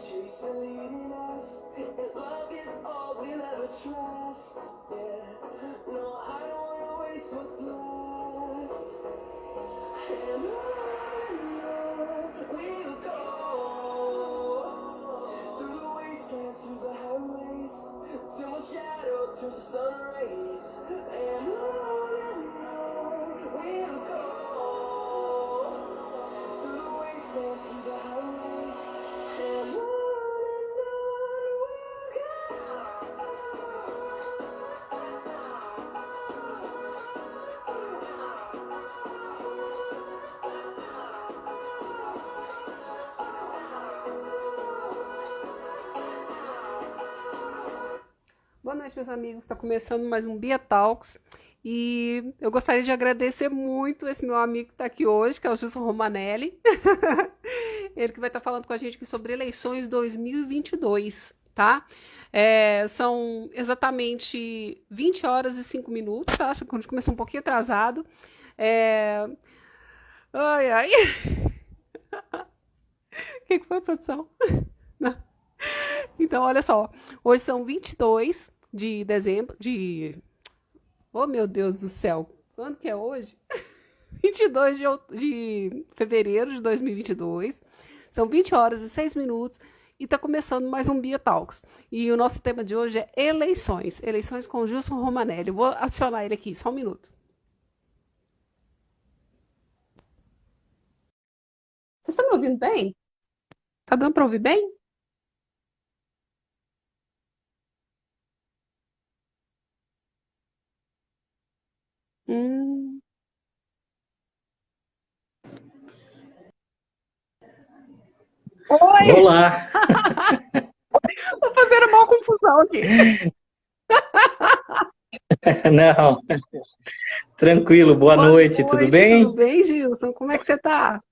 chasing leading us, and love is all we'll ever trust. Yeah, no, I don't wanna waste what's left. And on we'll go through the wastelands, through the highways, till my shadow turns to sun rays. And on we'll go through the wastelands, through the highways, and on Boa noite, meus amigos. Está começando mais um Bia Talks e eu gostaria de agradecer muito esse meu amigo que está aqui hoje, que é o Gilson Romanelli. Ele que vai estar falando com a gente aqui sobre eleições 2022, tá? São exatamente 20 horas e 5 minutos, tá? Acho que a gente começou um pouquinho atrasado. Ai, ai. O que foi, produção? Não. Então, olha só, hoje são 22 de dezembro, Oh, meu Deus do céu, quando que é hoje? 22 de fevereiro de 2022, são 20 horas e 6 minutos e está começando mais um Bia Talks. E o nosso tema de hoje é eleições, eleições com o Gilson Romanelli. Eu vou adicionar ele aqui, só um minuto. Vocês estão me ouvindo bem? Tá dando para ouvir bem? Hum. Oi! Olá! Tô fazendo uma confusão aqui. Não, tranquilo, boa noite, tudo bem? Tudo bem, Gilson? Como é que você tá?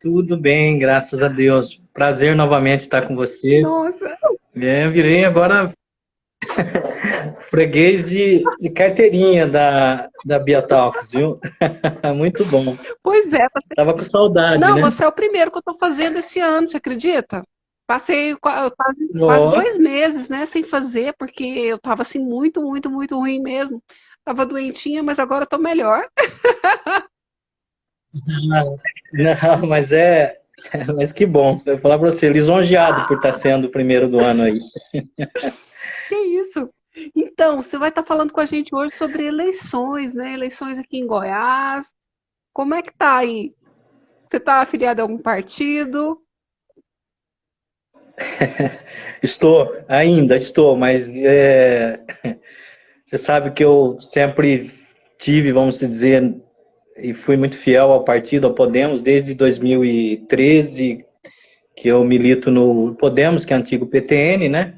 Tudo bem, graças a Deus. Prazer novamente estar com você. Nossa! Virei agora freguês de carteirinha da Bia Talks, viu? Muito bom. Pois é, você... Tava com saudade, Não, né? você é o primeiro que eu tô fazendo esse ano, você acredita? Passei quase Ó, 2 meses, né, sem fazer, porque eu tava assim muito, muito, muito ruim mesmo. Tava doentinha, mas agora eu tô melhor. não, mas que bom. Eu vou falar para você, lisonjeado por estar sendo o primeiro do ano aí. Que isso? Então, você vai estar falando com a gente hoje sobre eleições, né? Eleições aqui em Goiás. Como é que tá aí? Você tá afiliado a algum partido? Ainda estou, mas você sabe que eu sempre tive, vamos dizer, e fui muito fiel ao partido, ao Podemos, desde 2013, que eu milito no Podemos, que é antigo PTN, né?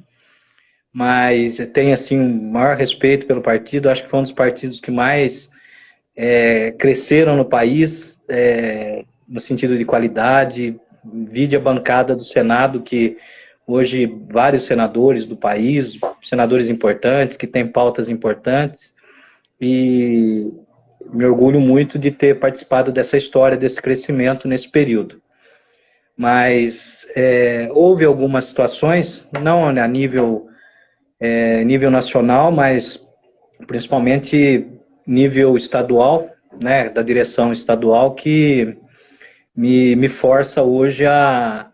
Mas tenho, assim, um maior respeito pelo partido, acho que foi um dos partidos que mais cresceram no país, no sentido de qualidade. Vide a bancada do Senado, que hoje vários senadores do país, senadores importantes, que têm pautas importantes, e me orgulho muito de ter participado dessa história, desse crescimento nesse período. Mas houve algumas situações, não a nível nacional, mas principalmente nível estadual, né, da direção estadual, que me força hoje a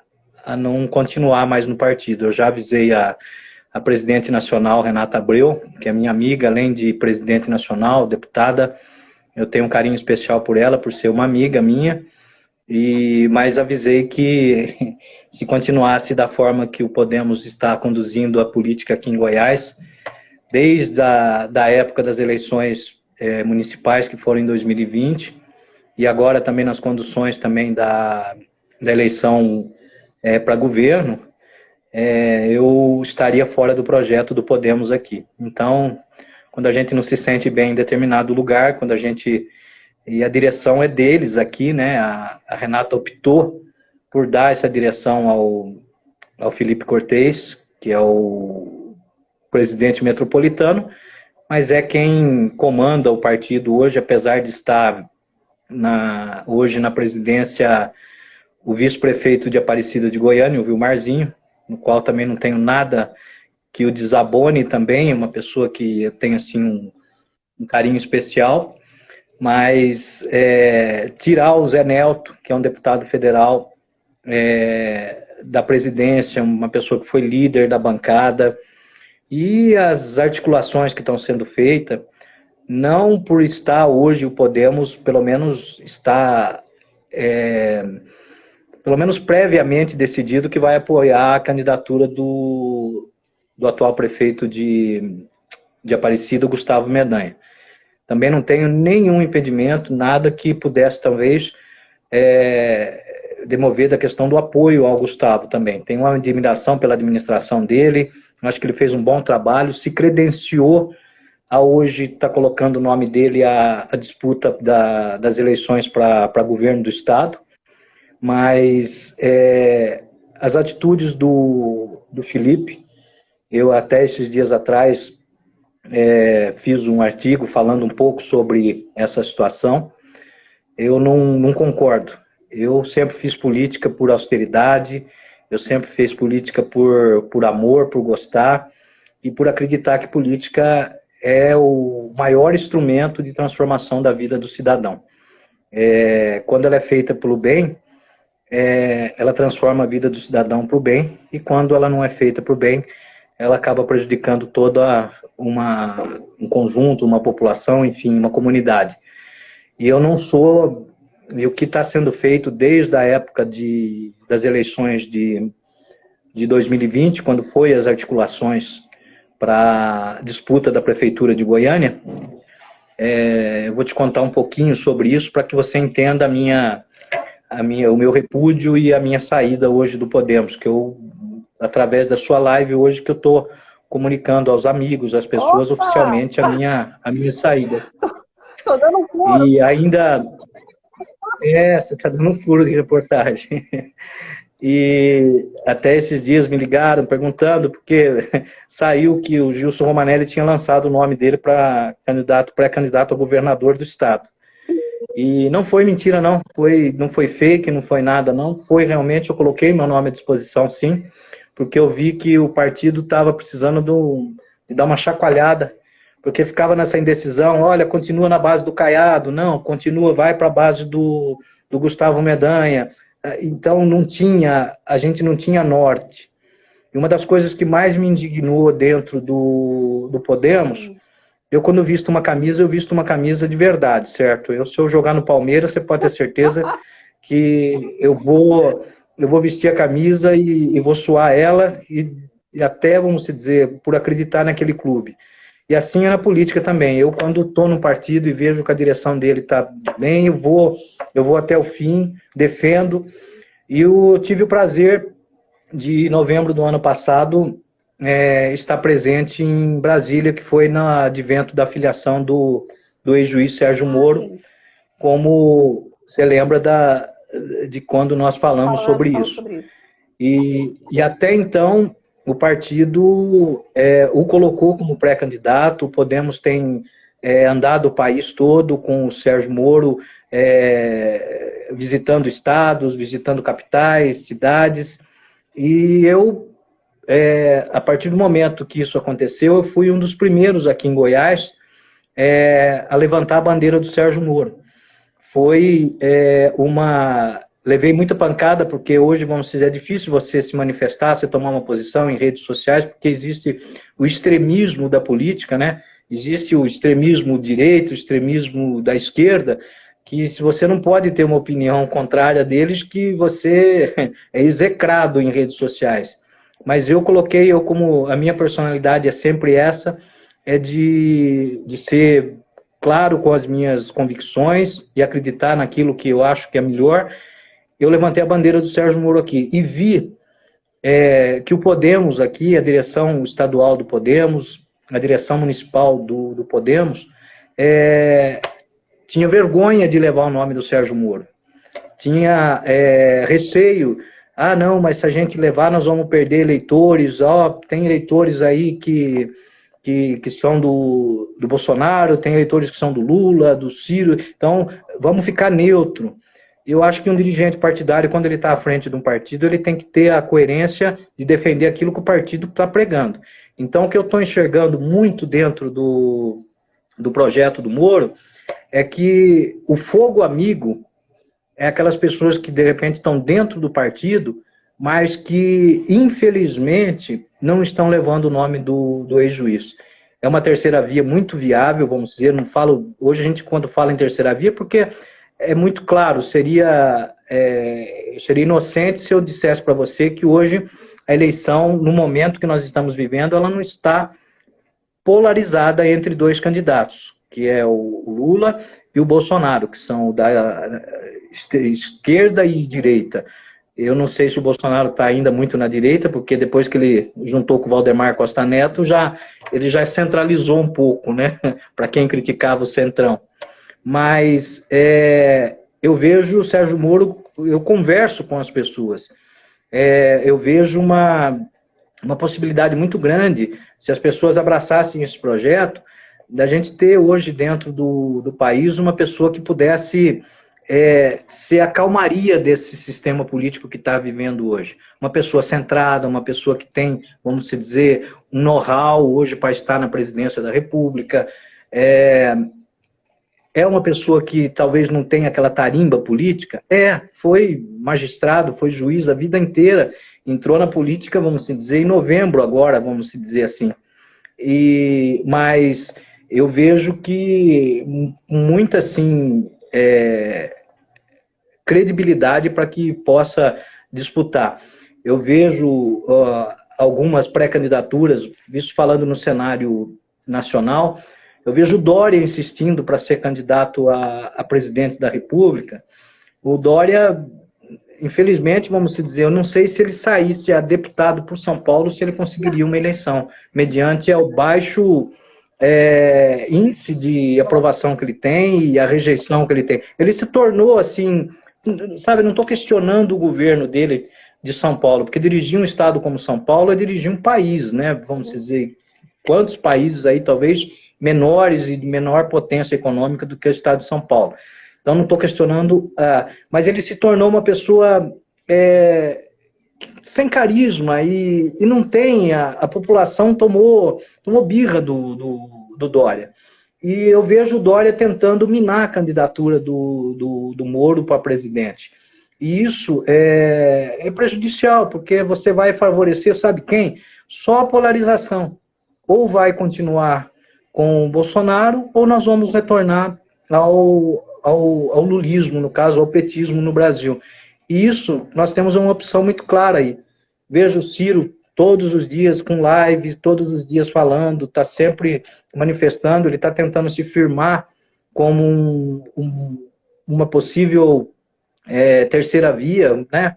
não continuar mais no partido. Eu já avisei a presidente nacional, Renata Abreu, que é minha amiga, além de presidente nacional, deputada. Eu tenho um carinho especial por ela, por ser uma amiga minha, mas avisei que se continuasse da forma que o Podemos está conduzindo a política aqui em Goiás, desde da época das eleições municipais, que foram em 2020, e agora também nas conduções também da eleição para governo, eu estaria fora do projeto do Podemos aqui. Então, quando a gente não se sente bem em determinado lugar, e a direção é deles aqui, né? A Renata optou por dar essa direção ao Felipe Cortez, que é o presidente metropolitano, mas é quem comanda o partido hoje, apesar de estar hoje na presidência o vice-prefeito de Aparecida de Goiânia, o Vilmarzinho, no qual também não tenho nada que o desabone também, é uma pessoa que eu tenho assim, um carinho especial, mas tirar o Zé Nelto, que é um deputado federal da presidência, uma pessoa que foi líder da bancada, e as articulações que estão sendo feitas, não por estar hoje o Podemos, pelo menos está, pelo menos previamente decidido que vai apoiar a candidatura do atual prefeito de Aparecida, Gustavo Mendanha. Também não tenho nenhum impedimento, nada que pudesse talvez demover da questão do apoio ao Gustavo também. Tenho uma admiração pela administração dele, acho que ele fez um bom trabalho, se credenciou a hoje estar colocando o nome dele à disputa das eleições para governo do Estado, mas as atitudes do Felipe, eu até esses dias atrás fiz um artigo falando um pouco sobre essa situação, eu não concordo. Eu sempre fiz política por austeridade, eu sempre fiz política por amor, por gostar e por acreditar que política é o maior instrumento de transformação da vida do cidadão. Quando ela é feita pelo bem, ela transforma a vida do cidadão para o bem, e quando ela não é feita por bem, ela acaba prejudicando toda um conjunto, uma população, enfim, uma comunidade. E eu não sou... E o que está sendo feito desde a época das eleições de 2020, quando foi as articulações para a disputa da Prefeitura de Goiânia, eu vou te contar um pouquinho sobre isso para que você entenda o meu repúdio e a minha saída hoje do Podemos, que eu, através da sua live hoje, que eu estou comunicando aos amigos, às pessoas, oficialmente, a minha saída. Estou dando um furo. E ainda... você está dando um furo de reportagem. E até esses dias me ligaram perguntando, porque saiu que o Gilson Romanelli tinha lançado o nome dele para pré-candidato a governador do estado. E não foi mentira, não foi fake, não foi nada, não. Foi realmente, eu coloquei meu nome à disposição, sim, porque eu vi que o partido estava precisando de dar uma chacoalhada, porque ficava nessa indecisão, olha, continua na base do Caiado, não, continua, vai para a base do Gustavo Mendanha. Então a gente não tinha norte. E uma das coisas que mais me indignou dentro do Podemos, eu quando visto uma camisa, eu visto uma camisa de verdade, certo? Se eu jogar no Palmeiras, você pode ter certeza que eu vou vestir a camisa e vou suar ela, e até, vamos dizer, por acreditar naquele clube. E assim é na política também. Eu, quando estou no partido e vejo que a direção dele está bem, eu vou até o fim, defendo. E eu tive o prazer de, em novembro do ano passado, estar presente em Brasília, que foi no advento da filiação do ex-juiz Sérgio Moro, como você lembra de quando nós falamos sobre isso. E até então... o partido o colocou como pré-candidato, o Podemos tem andado o país todo com o Sérgio Moro, visitando estados, visitando capitais, cidades, e eu, a partir do momento que isso aconteceu, eu fui um dos primeiros aqui em Goiás a levantar a bandeira do Sérgio Moro. Foi Levei muita pancada, porque hoje, vamos dizer, é difícil você se manifestar, você tomar uma posição em redes sociais, porque existe o extremismo da política, né? Existe o extremismo direito, o extremismo da esquerda, que se você não pode ter uma opinião contrária deles, que você é execrado em redes sociais. Mas como a minha personalidade é sempre essa, é de ser claro com as minhas convicções e acreditar naquilo que eu acho que é melhor. Eu levantei a bandeira do Sérgio Moro aqui e vi que o Podemos aqui, a direção estadual do Podemos, a direção municipal do Podemos, tinha vergonha de levar o nome do Sérgio Moro. Tinha receio, não, mas se a gente levar nós vamos perder eleitores, tem eleitores aí que são do Bolsonaro, tem eleitores que são do Lula, do Ciro, então vamos ficar neutro. Eu acho que um dirigente partidário, quando ele está à frente de um partido, ele tem que ter a coerência de defender aquilo que o partido está pregando. Então, o que eu estou enxergando muito dentro do projeto do Moro é que o fogo amigo é aquelas pessoas que, de repente, estão dentro do partido, mas que, infelizmente, não estão levando o nome do ex-juiz. É uma terceira via muito viável, vamos dizer, não falo, hoje a gente, quando fala em terceira via, porque é muito claro, seria inocente se eu dissesse para você que hoje a eleição, no momento que nós estamos vivendo, ela não está polarizada entre dois candidatos, que é o Lula e o Bolsonaro, que são da esquerda e direita. Eu não sei se o Bolsonaro está ainda muito na direita, porque depois que ele juntou com o Valdemar Costa Neto, ele já centralizou um pouco, né? Para quem criticava o Centrão. Mas eu vejo o Sérgio Moro, eu converso com as pessoas, eu vejo uma possibilidade muito grande, se as pessoas abraçassem esse projeto, da gente ter hoje dentro do país uma pessoa que pudesse ser a calmaria desse sistema político que está vivendo hoje. Uma pessoa centrada, uma pessoa que tem, vamos dizer, um know-how hoje para estar na presidência da República, uma pessoa que talvez não tenha aquela tarimba política? Foi magistrado, foi juiz a vida inteira, entrou na política, vamos dizer, em novembro agora, vamos dizer assim. Mas eu vejo que muita, assim, credibilidade para que possa disputar. Eu vejo algumas pré-candidaturas, isso falando no cenário nacional, eu vejo o Dória insistindo para ser candidato a presidente da República. O Dória, infelizmente, vamos dizer, eu não sei se ele saísse a deputado por São Paulo, se ele conseguiria uma eleição, mediante o baixo índice de aprovação que ele tem e a rejeição que ele tem. Ele se tornou, assim, sabe, não estou questionando o governo dele de São Paulo, porque dirigir um estado como São Paulo é dirigir um país, né? Vamos dizer, quantos países aí, talvez, menores e de menor potência econômica do que o estado de São Paulo. Então, não estou questionando, mas ele se tornou uma pessoa sem carisma e não tem, a população tomou birra do Dória. E eu vejo o Dória tentando minar a candidatura do Moro para presidente. E isso é prejudicial, porque você vai favorecer, sabe quem? Só a polarização. Ou vai continuar com o Bolsonaro, ou nós vamos retornar ao lulismo, no caso, ao petismo no Brasil. E isso, nós temos uma opção muito clara aí. Vejo o Ciro todos os dias com lives, todos os dias falando, está sempre manifestando, ele está tentando se firmar como uma possível terceira via, né?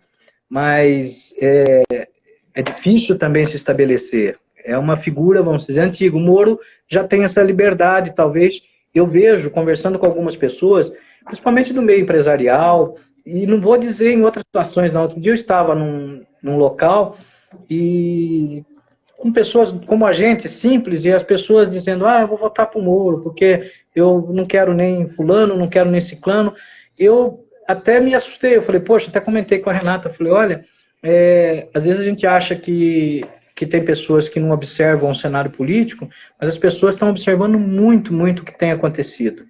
Mas é difícil também se estabelecer. É uma figura, vamos dizer, antiga. O Moro já tem essa liberdade, talvez. Eu vejo, conversando com algumas pessoas, principalmente do meio empresarial, e não vou dizer em outras situações, não. Outro dia eu estava num local e com pessoas como a gente, simples, e as pessoas dizendo, eu vou votar para o Moro, porque eu não quero nem fulano, não quero nem ciclano. Eu até me assustei, eu falei, poxa, até comentei com a Renata, eu falei, olha, às vezes a gente acha que tem pessoas que não observam o cenário político, mas as pessoas estão observando muito, muito o que tem acontecido.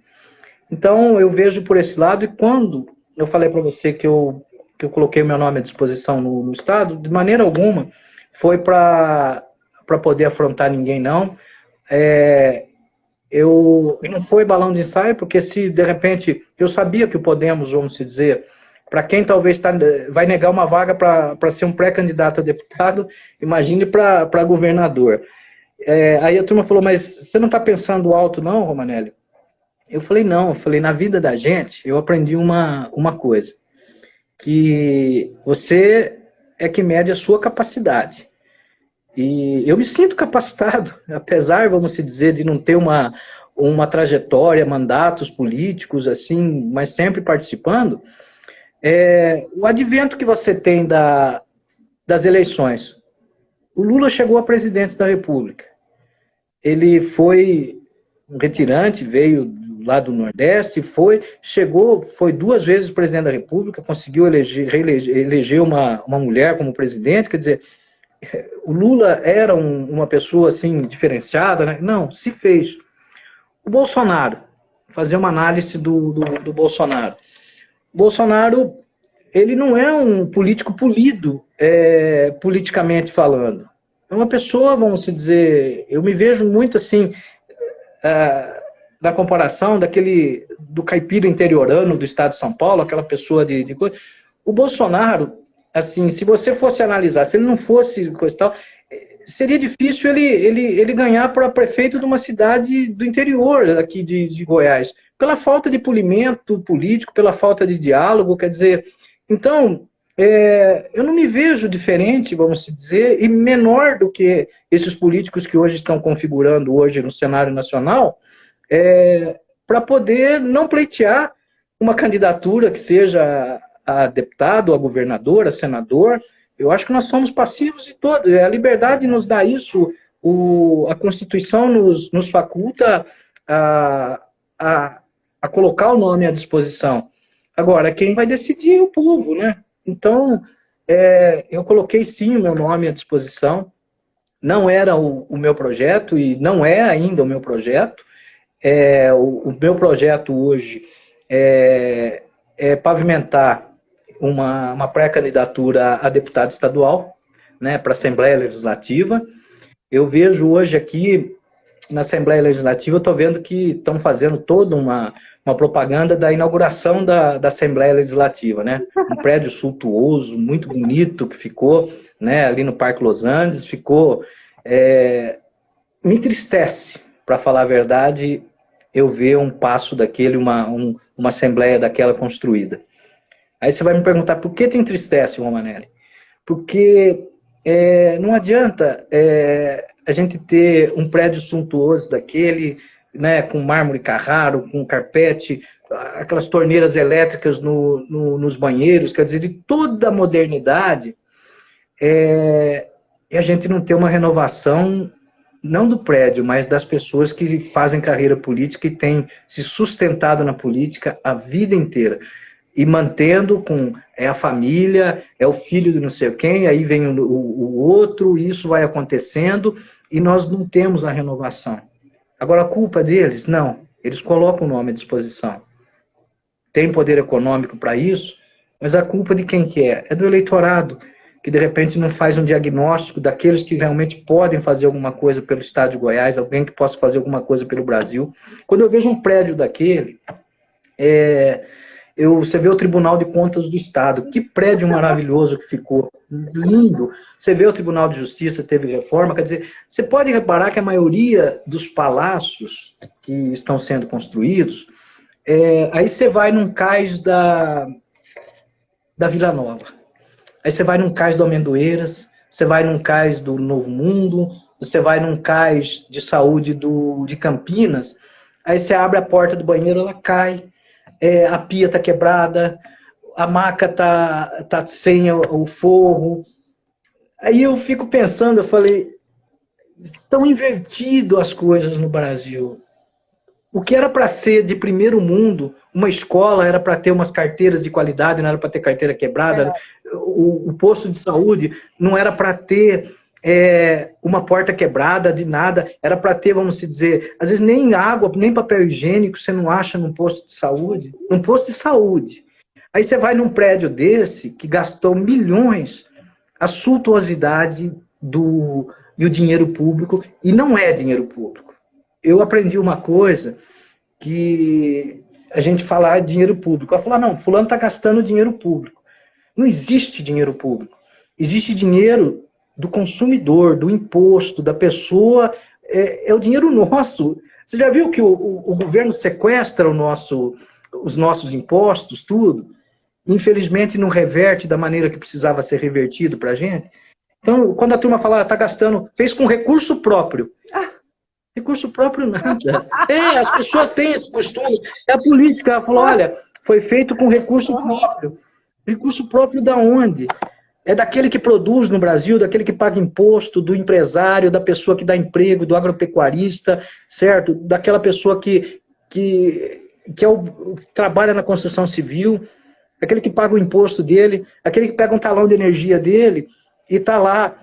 Então, eu vejo por esse lado, e quando eu falei para você que eu coloquei o meu nome à disposição no Estado, de maneira alguma foi para poder afrontar ninguém, não. E não foi balão de ensaio, porque se, de repente, eu sabia que o Podemos, vamos dizer, para quem talvez vai negar uma vaga para ser um pré-candidato a deputado, imagine para governador. Aí a turma falou, mas você não está pensando alto não, Romanelli? Eu falei, não. Eu falei, na vida da gente, eu aprendi uma coisa, que você é que mede a sua capacidade. E eu me sinto capacitado, apesar, vamos dizer, de não ter uma trajetória, mandatos políticos, assim, mas sempre participando. O advento que você tem das eleições. O Lula chegou a presidente da República. Ele foi um retirante, veio lá do Nordeste, chegou, foi 2 vezes presidente da República, conseguiu eleger uma mulher como presidente, quer dizer, o Lula era uma pessoa assim diferenciada, né? Não, se fez. O Bolsonaro, fazer uma análise do Bolsonaro. O Bolsonaro, ele não é um político polido, politicamente falando. É uma pessoa, vamos dizer, eu me vejo muito assim, na comparação do caipira interiorano do estado de São Paulo, aquela pessoa de coisa. O Bolsonaro, assim, se você fosse analisar, se ele não fosse coisa e tal, seria difícil ele ganhar para prefeito de uma cidade do interior aqui de Goiás, pela falta de polimento político, pela falta de diálogo, quer dizer, então, eu não me vejo diferente, vamos dizer, e menor do que esses políticos que hoje estão configurando hoje no cenário nacional, para poder não pleitear uma candidatura que seja a deputado, a governador, a senador. Eu acho que nós somos passivos de todo. A liberdade nos dá isso, a Constituição nos faculta a colocar o nome à disposição. Agora, quem vai decidir é o povo, né? Então, eu coloquei sim o meu nome à disposição. Não era o meu projeto e não é ainda o meu projeto. O meu projeto hoje é pavimentar uma pré-candidatura a deputado estadual, né, para a Assembleia Legislativa. Eu vejo hoje aqui, na Assembleia Legislativa, eu estou vendo que estão fazendo toda uma propaganda da inauguração da Assembleia Legislativa, né? Um prédio suntuoso, muito bonito, que ficou, né, ali no Parque Los Andes, ficou... me entristece, para falar a verdade, eu ver um passo daquele, uma Assembleia daquela construída. Aí você vai me perguntar, por que te entristece, Romanelli? Porque não adianta a gente ter um prédio suntuoso daquele, né, com mármore Carraro, com carpete, aquelas torneiras elétricas nos banheiros, quer dizer, de toda a modernidade, e a gente não ter uma renovação, não do prédio, mas das pessoas que fazem carreira política e têm se sustentado na política a vida inteira. E mantendo com a família, o filho de não sei quem, aí vem o outro, e isso vai acontecendo, e nós não temos a renovação. Agora, a culpa deles? Não. Eles colocam o nome à disposição. Tem poder econômico para isso, mas a culpa de quem que é? É do eleitorado, que de repente não faz um diagnóstico daqueles que realmente podem fazer alguma coisa pelo estado de Goiás, alguém que possa fazer alguma coisa pelo Brasil. Quando eu vejo um prédio daquele, você vê o Tribunal de Contas do Estado, que prédio maravilhoso que ficou, lindo. Você vê o Tribunal de Justiça, teve reforma, quer dizer, você pode reparar que a maioria dos palácios que estão sendo construídos, aí você vai num cais da Vila Nova, aí você vai num cais do Amendoeiras, você vai num cais do Novo Mundo, você vai num cais de saúde de Campinas, aí você abre a porta do banheiro, ela cai, a pia está quebrada, a maca tá sem o forro. Aí eu fico pensando, eu falei, estão invertido as coisas no Brasil. O que era para ser de primeiro mundo, uma escola era para ter umas carteiras de qualidade, não era para ter carteira quebrada, o posto de saúde não era para ter uma porta quebrada de nada, era para ter, vamos dizer, às vezes nem água, nem papel higiênico você não acha num posto de saúde. Num posto de saúde. Aí você vai num prédio desse, que gastou milhões, a suntuosidade e o dinheiro público, e não é dinheiro público. Eu aprendi uma coisa, que a gente fala dinheiro público. Ela fala, não, fulano está gastando dinheiro público. Não existe dinheiro público. Existe dinheiro do consumidor, do imposto, da pessoa, é o dinheiro nosso. Você já viu que o governo sequestra os nossos impostos, tudo? Infelizmente não reverte da maneira que precisava ser revertido para a gente. Então, quando a turma fala, está gastando, fez com recurso próprio. Recurso próprio nada. As pessoas têm esse costume. É a política, ela falou, olha, foi feito com recurso próprio. Recurso próprio da onde? É daquele que produz no Brasil, daquele que paga imposto, do empresário, da pessoa que dá emprego, do agropecuarista, certo? Daquela pessoa que que trabalha na construção civil, aquele que paga o imposto dele, aquele que pega um talão de energia dele e está lá,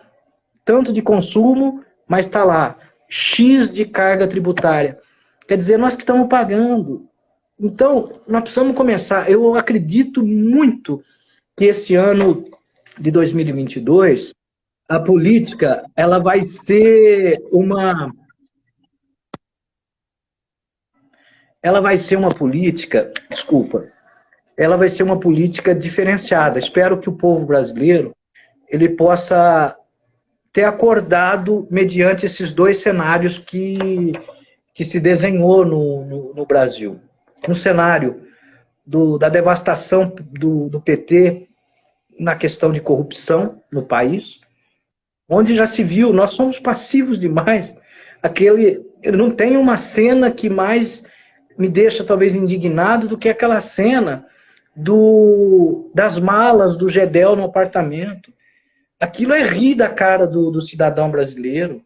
tanto de consumo, mas está lá, X de carga tributária. Quer dizer, nós que estamos pagando. Então, nós precisamos começar. Eu acredito muito que esse ano de 2022, a política, ela vai ser uma política, desculpa, ela vai ser uma política diferenciada. Espero que o povo brasileiro ele possa ter acordado mediante esses dois cenários que se desenhou no Brasil. No cenário da devastação do PT na questão de corrupção no país, onde já se viu, nós somos passivos demais. Não tem uma cena que mais me deixa talvez indignado do que aquela cena das malas do Gedel no apartamento. Aquilo é rir da cara do cidadão brasileiro.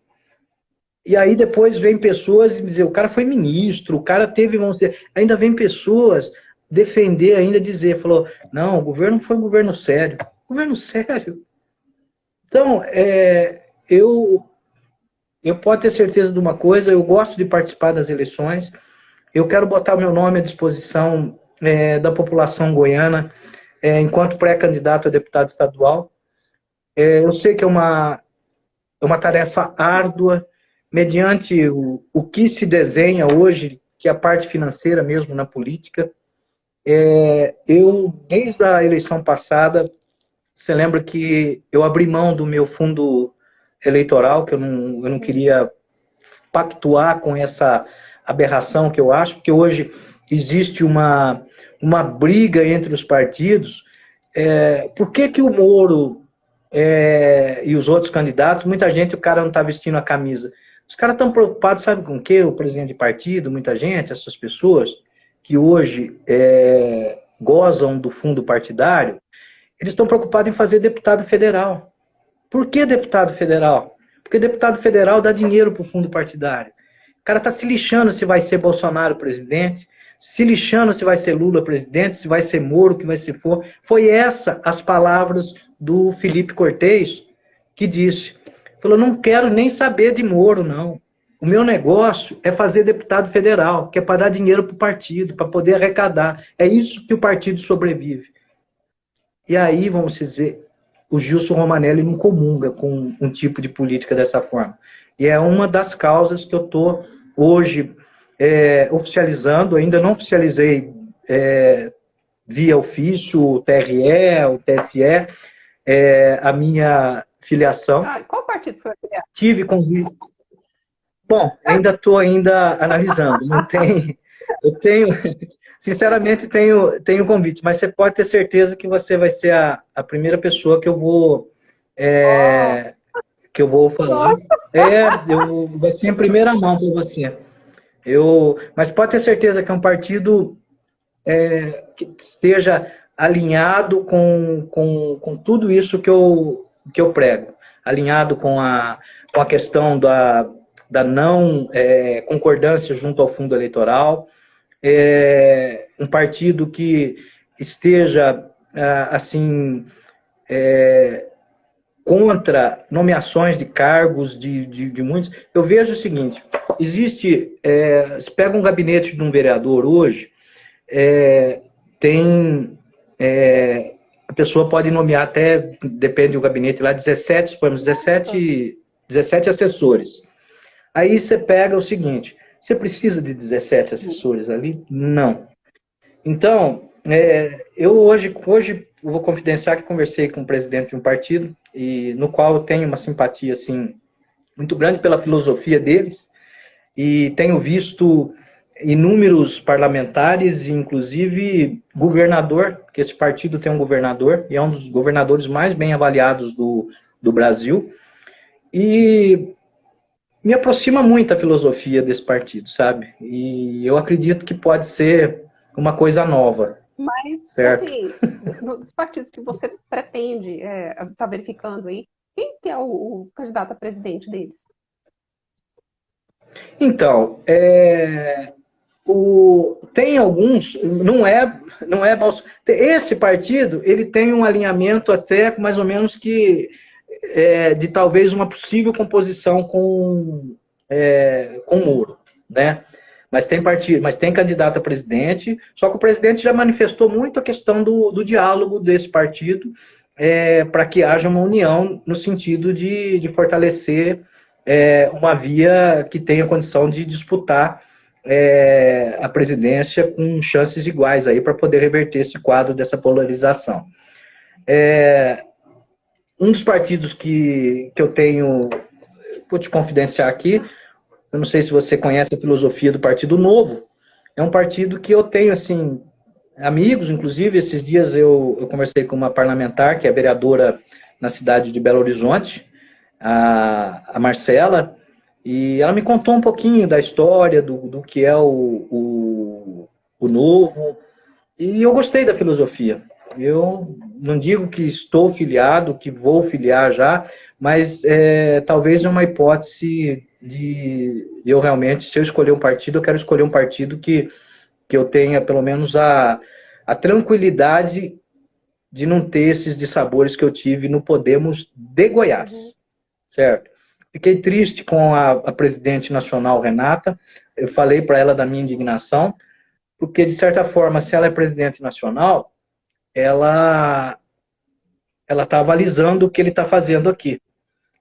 E aí depois vem pessoas e dizer, o cara foi ministro, o cara teve, vamos dizer, ainda vem pessoas defender, ainda dizer, falou, não, o governo foi um governo sério. Governo sério? Então, eu posso ter certeza de uma coisa, eu gosto de participar das eleições, eu quero botar o meu nome à disposição da população goiana, enquanto pré-candidato a deputado estadual. Eu sei que é uma tarefa árdua, mediante o que se desenha hoje, que é a parte financeira mesmo na política. Eu, desde a eleição passada, você lembra que eu abri mão do meu fundo eleitoral, que eu não queria pactuar com essa aberração que eu acho, porque hoje existe uma briga entre os partidos. Por que o Moro e os outros candidatos, muita gente, o cara não está vestindo a camisa. Os caras estão preocupados, sabe com o quê? O presidente de partido, muita gente, essas pessoas que hoje gozam do fundo partidário, eles estão preocupados em fazer deputado federal. Por que deputado federal? Porque deputado federal dá dinheiro para o fundo partidário. O cara está se lixando se vai ser Bolsonaro presidente, se lixando se vai ser Lula presidente, se vai ser Moro, que vai ser for. Foi as palavras do Felipe Cortez, que disse, falou, não quero nem saber de Moro, não. O meu negócio é fazer deputado federal, que é para dar dinheiro para o partido, para poder arrecadar. É isso que o partido sobrevive. E aí, vamos dizer, o Gilson Romanelli não comunga com um tipo de política dessa forma. E é uma das causas que eu estou hoje oficializando, ainda não oficializei via ofício, o TRE, o TSE, a minha filiação. Qual partido você vai criar? Tive convite. Bom, ainda estou analisando. Não tem. Eu tenho, sinceramente, tenho convite, mas você pode ter certeza que você vai ser a primeira pessoa que eu vou falar. Vai ser em primeira mão para você. Mas pode ter certeza que é um partido que esteja alinhado com tudo isso que eu prego, alinhado com a questão da não concordância junto ao fundo eleitoral, um partido que esteja assim contra nomeações de cargos de muitos. Eu vejo o seguinte, se pega um gabinete de um vereador hoje, a pessoa pode nomear até, depende do gabinete lá, 17 assessores. Aí você pega o seguinte, você precisa de 17 assessores ali? Não. Então, eu hoje vou confidenciar que conversei com o presidente de um partido, no qual eu tenho uma simpatia assim, muito grande pela filosofia deles, e tenho visto inúmeros parlamentares, inclusive governador, porque esse partido tem um governador, e é um dos governadores mais bem avaliados do Brasil, e me aproxima muito a filosofia desse partido, sabe? E eu acredito que pode ser uma coisa nova. Mas, certo? assim, dos partidos que você pretende estar verificando aí, quem que é o candidato a presidente deles? Então, Tem alguns, não é esse partido, ele tem um alinhamento até mais ou menos que de talvez uma possível composição com o Moro, né? Mas tem partido, mas tem candidato a presidente, só que o presidente já manifestou muito a questão do diálogo desse partido para que haja uma união no sentido de fortalecer uma via que tenha condição de disputar a presidência com chances iguais aí para poder reverter esse quadro dessa polarização. Um dos partidos que eu tenho, vou te confidenciar aqui, eu não sei se você conhece a filosofia do Partido Novo, é um partido que eu tenho, assim, amigos, inclusive, esses dias eu conversei com uma parlamentar, que é vereadora na cidade de Belo Horizonte, a Marcela, e ela me contou um pouquinho da história, do que é o Novo, e eu gostei da filosofia. Eu não digo que estou filiado, que vou filiar já, mas talvez é uma hipótese de eu realmente, se eu escolher um partido, eu quero escolher um partido que eu tenha pelo menos a tranquilidade de não ter esses dissabores que eu tive no Podemos de Goiás, certo? Fiquei triste com a presidente nacional, Renata, eu falei para ela da minha indignação, porque de certa forma, se ela é presidente nacional, ela está avalizando o que ele está fazendo aqui.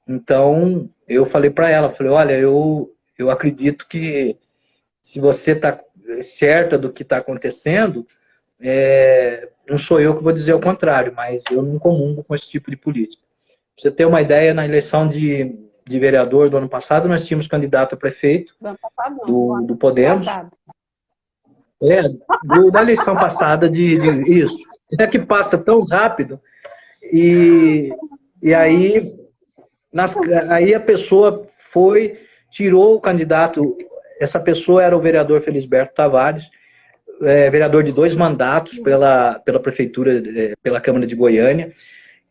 Então, eu falei para ela, olha, eu acredito que se você está certa do que está acontecendo, não sou eu que vou dizer o contrário, mas eu não comungo com esse tipo de política. Pra você ter uma ideia, na eleição de vereador do ano passado, nós tínhamos candidato a prefeito do Podemos. Da eleição passada, isso. É que passa tão rápido, e aí... Aí a pessoa tirou o candidato, essa pessoa era o vereador Felisberto Tavares, vereador de 2 mandatos pela prefeitura, pela Câmara de Goiânia,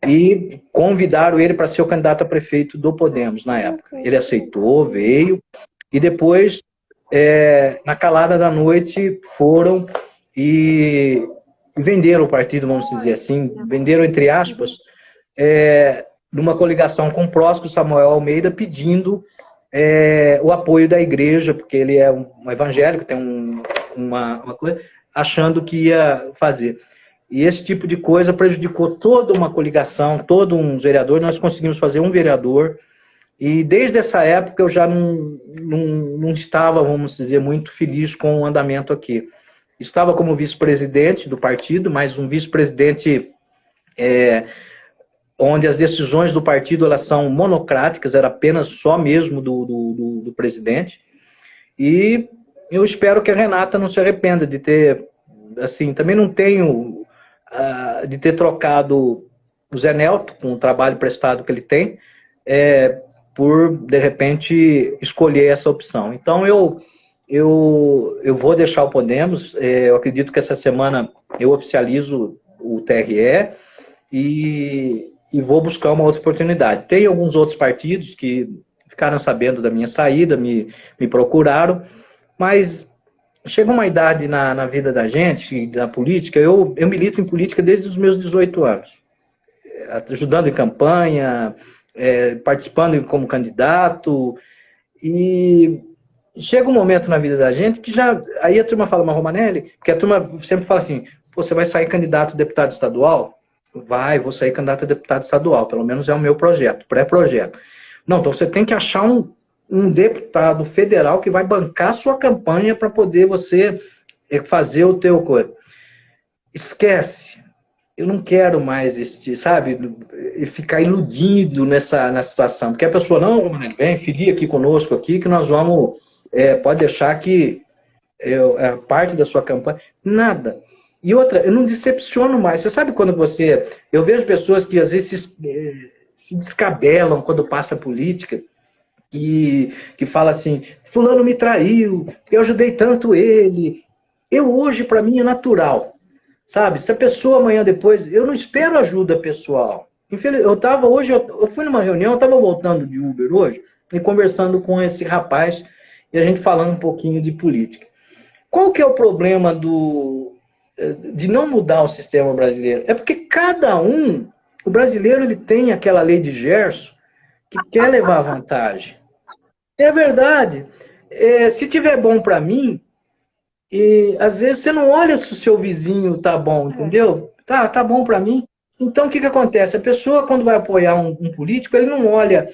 e convidaram ele para ser o candidato a prefeito do Podemos na época. Ele aceitou, veio, e depois, na calada da noite, foram e venderam o partido, vamos dizer assim, venderam entre aspas, numa coligação com o Prósco Samuel Almeida, pedindo o apoio da igreja, porque ele é um evangélico, tem uma coisa, achando que ia fazer. E esse tipo de coisa prejudicou toda uma coligação, todos uns vereadores, nós conseguimos fazer um vereador, e desde essa época eu já não estava, vamos dizer, muito feliz com o andamento aqui. Estava como vice-presidente do partido, mas um vice-presidente... onde as decisões do partido elas são monocráticas, era apenas só mesmo do presidente. E eu espero que a Renata não se arrependa de ter, assim, também não tenho, de ter trocado o Zé Nelto, com o trabalho prestado que ele tem, por, de repente, escolher essa opção. Então, eu vou deixar o Podemos, eu acredito que essa semana eu oficializo o TRE, e vou buscar uma outra oportunidade. Tem alguns outros partidos que ficaram sabendo da minha saída, me procuraram, mas chega uma idade na vida da gente, da política, eu milito em política desde os meus 18 anos, ajudando em campanha, participando como candidato, e chega um momento na vida da gente que já... Aí a turma fala, mas Romanelli, porque a turma sempre fala assim, você vai sair candidato a deputado estadual? Vou sair candidato a deputado estadual, pelo menos é o meu projeto, pré-projeto. Não, então você tem que achar um deputado federal que vai bancar a sua campanha para poder você fazer o teu coisa. Esquece. Eu não quero mais ficar iludido nessa situação, porque a pessoa, não, vem, filia aqui conosco aqui, que nós vamos, pode deixar que é parte da sua campanha. Nada. E outra, eu não decepciono mais. Você sabe quando eu vejo pessoas que às vezes se descabelam quando passa a política, que fala assim, fulano me traiu, eu ajudei tanto ele. Hoje, para mim, é natural. Sabe? Se a pessoa amanhã depois... Eu não espero ajuda pessoal. Eu fui numa reunião, eu estava voltando de Uber hoje, e conversando com esse rapaz, e a gente falando um pouquinho de política. Qual que é o problema de não mudar o sistema brasileiro? É porque o brasileiro ele tem aquela lei de Gerson que quer levar vantagem. É verdade. Se tiver bom para mim, e às vezes você não olha se o seu vizinho tá bom, entendeu? Tá bom para mim. Então o que acontece? A pessoa, quando vai apoiar um político, ele não olha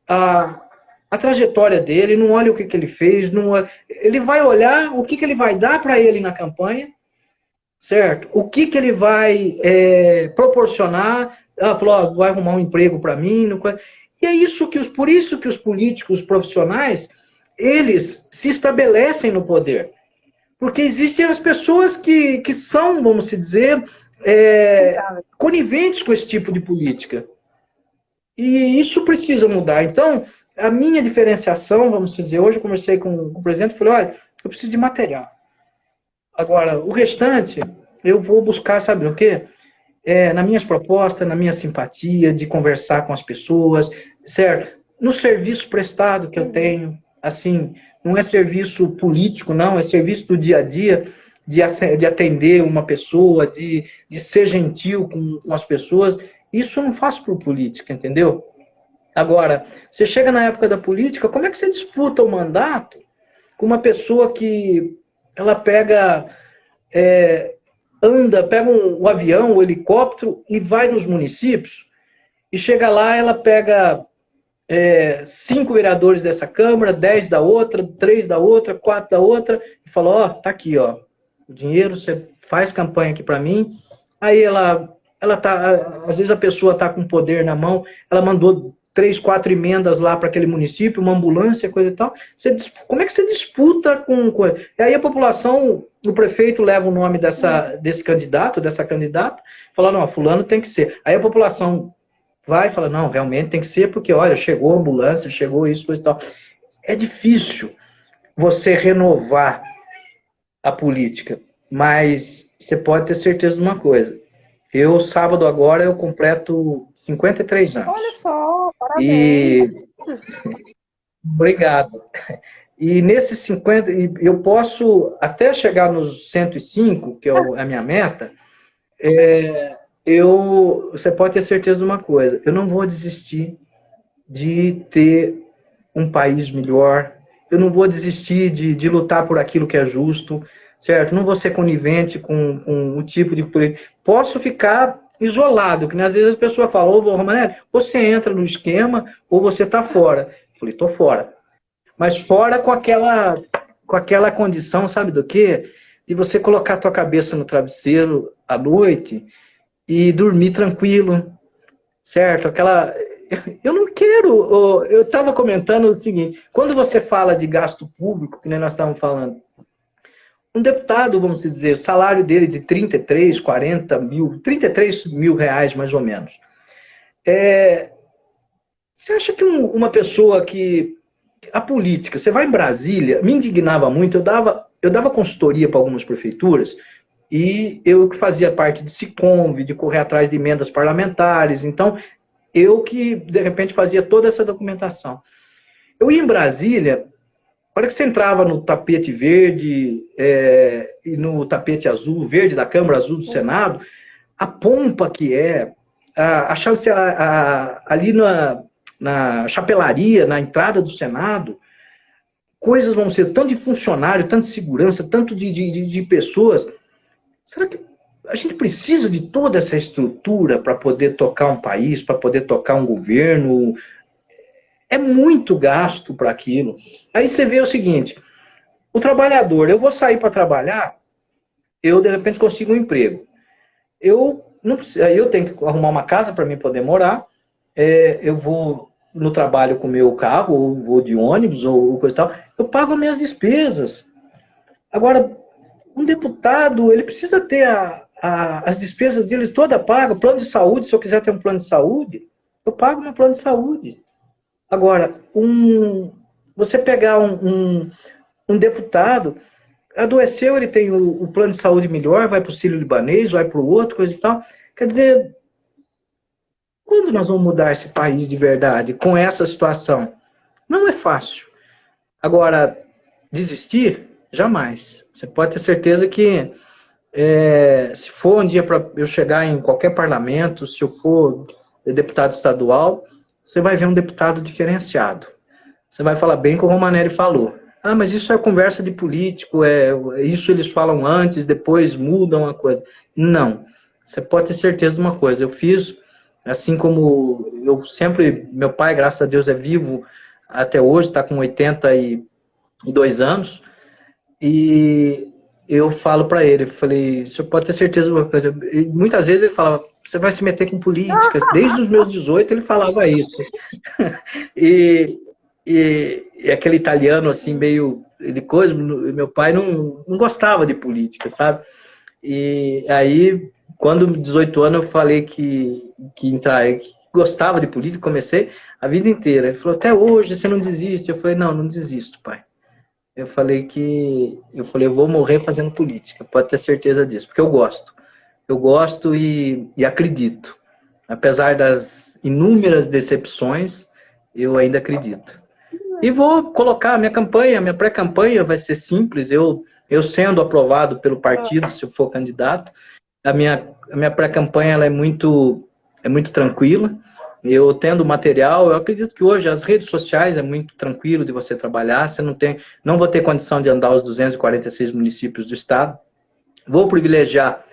a trajetória dele, não olha o que ele fez, ele vai olhar o que ele vai dar para ele na campanha, certo? O que ele vai proporcionar. Ela falou, ó, vai arrumar um emprego para mim. E é por isso que os políticos profissionais, eles se estabelecem no poder. Porque existem as pessoas que são, vamos dizer, coniventes com esse tipo de política. E isso precisa mudar. Então, a minha diferenciação, vamos dizer, hoje eu conversei com o presidente e falei, olha, eu preciso de material. Agora, o restante, eu vou buscar, sabe o quê? Nas minhas propostas, na minha simpatia, de conversar com as pessoas, certo? No serviço prestado que eu tenho, assim, não é serviço político, não, é serviço do dia a dia, de atender uma pessoa, de ser gentil com as pessoas. Isso eu não faço por política, entendeu? Agora, você chega na época da política, como é que você disputa o mandato com uma pessoa que ela pega um avião, um helicóptero e vai nos municípios, e chega lá, ela pega 5 vereadores dessa Câmara, 10 da outra, 3 da outra, 4 da outra, e fala, ó, tá aqui, ó, o dinheiro, você faz campanha aqui para mim. Aí ela tá, às vezes a pessoa tá com poder na mão, ela mandou 3, 4 emendas lá para aquele município, uma ambulância, coisa e tal. Como é que você disputa com coisa? E aí a população, o prefeito leva o nome desse candidato, dessa candidata, fala, não, fulano tem que ser. Aí a população vai e fala, não, realmente tem que ser, porque, olha, chegou a ambulância, chegou isso, coisa e tal. É difícil você renovar a política, mas você pode ter certeza de uma coisa. Sábado agora, eu completo 53 anos. Olha só, parabéns. Obrigado. E nesses 50, eu posso até chegar nos 105, que é a minha meta, você pode ter certeza de uma coisa, eu não vou desistir de ter um país melhor, eu não vou desistir de lutar por aquilo que é justo, certo? Não vou ser conivente com o tipo de política. Posso ficar isolado, que às vezes a pessoa fala, ô, Romanelli, você entra no esquema ou você está fora. Eu falei, tô fora. Mas fora com aquela condição, sabe do quê? De você colocar a tua cabeça no travesseiro à noite e dormir tranquilo, certo? Eu não quero... Eu estava comentando o seguinte, quando você fala de gasto público, que nem nós estávamos falando, um deputado, vamos dizer, o salário dele de 33 mil reais, mais ou menos. Você acha que uma pessoa que... A política, você vai em Brasília, me indignava muito, eu dava consultoria para algumas prefeituras, e eu que fazia parte de SICOMV, de correr atrás de emendas parlamentares, então, eu que, de repente, fazia toda essa documentação. Eu ia em Brasília... A hora que você entrava no tapete verde e no tapete azul, verde da Câmara, azul do Senado, a pompa que a chance ali na chapelaria, na entrada do Senado, coisas vão ser tanto de funcionário, tanto de segurança, tanto de pessoas. Será que a gente precisa de toda essa estrutura para poder tocar um país, para poder tocar um governo? É muito gasto para aquilo. Aí você vê o seguinte, o trabalhador, eu vou sair para trabalhar, eu de repente consigo um emprego. Eu tenho que arrumar uma casa para mim poder morar, eu vou no trabalho com o meu carro, ou vou de ônibus, ou coisa e tal, eu pago as minhas despesas. Agora, um deputado, ele precisa ter as despesas dele toda paga, plano de saúde, se eu quiser ter um plano de saúde, eu pago meu plano de saúde. Agora, você pegar um deputado, adoeceu, ele tem o plano de saúde melhor, vai para o Sírio-Libanês, vai para o outro, coisa e tal. Quer dizer, quando nós vamos mudar esse país de verdade com essa situação? Não é fácil. Agora, desistir? Jamais. Você pode ter certeza que se for um dia para eu chegar em qualquer parlamento, se eu for deputado estadual, você vai ver um deputado diferenciado. Você vai falar bem que o Romanelli falou. Ah, mas isso é conversa de político, isso eles falam antes, depois mudam a coisa. Não. Você pode ter certeza de uma coisa. Eu fiz, assim como eu sempre, meu pai, graças a Deus, é vivo até hoje, está com 82 anos, e eu falo para ele, eu falei, você pode ter certeza de uma coisa. E muitas vezes ele falava, você vai se meter com política. Desde os meus 18 ele falava isso. E aquele italiano, assim, meio de coisa, meu pai não gostava de política, sabe? E aí, quando 18 anos eu falei que gostava de política, comecei a vida inteira. Ele falou, até hoje você não desiste? Eu falei, não desisto, pai. Eu falei, eu vou morrer fazendo política, pode ter certeza disso, porque eu gosto. Eu gosto e acredito. Apesar das inúmeras decepções, eu ainda acredito. E vou colocar a minha campanha, minha pré-campanha vai ser simples, eu sendo aprovado pelo partido, se eu for candidato, a minha pré-campanha ela é muito tranquila. Eu tendo material, eu acredito que hoje as redes sociais é muito tranquilo de você trabalhar, você não vou ter condição de andar os 246 municípios do estado. Vou privilegiar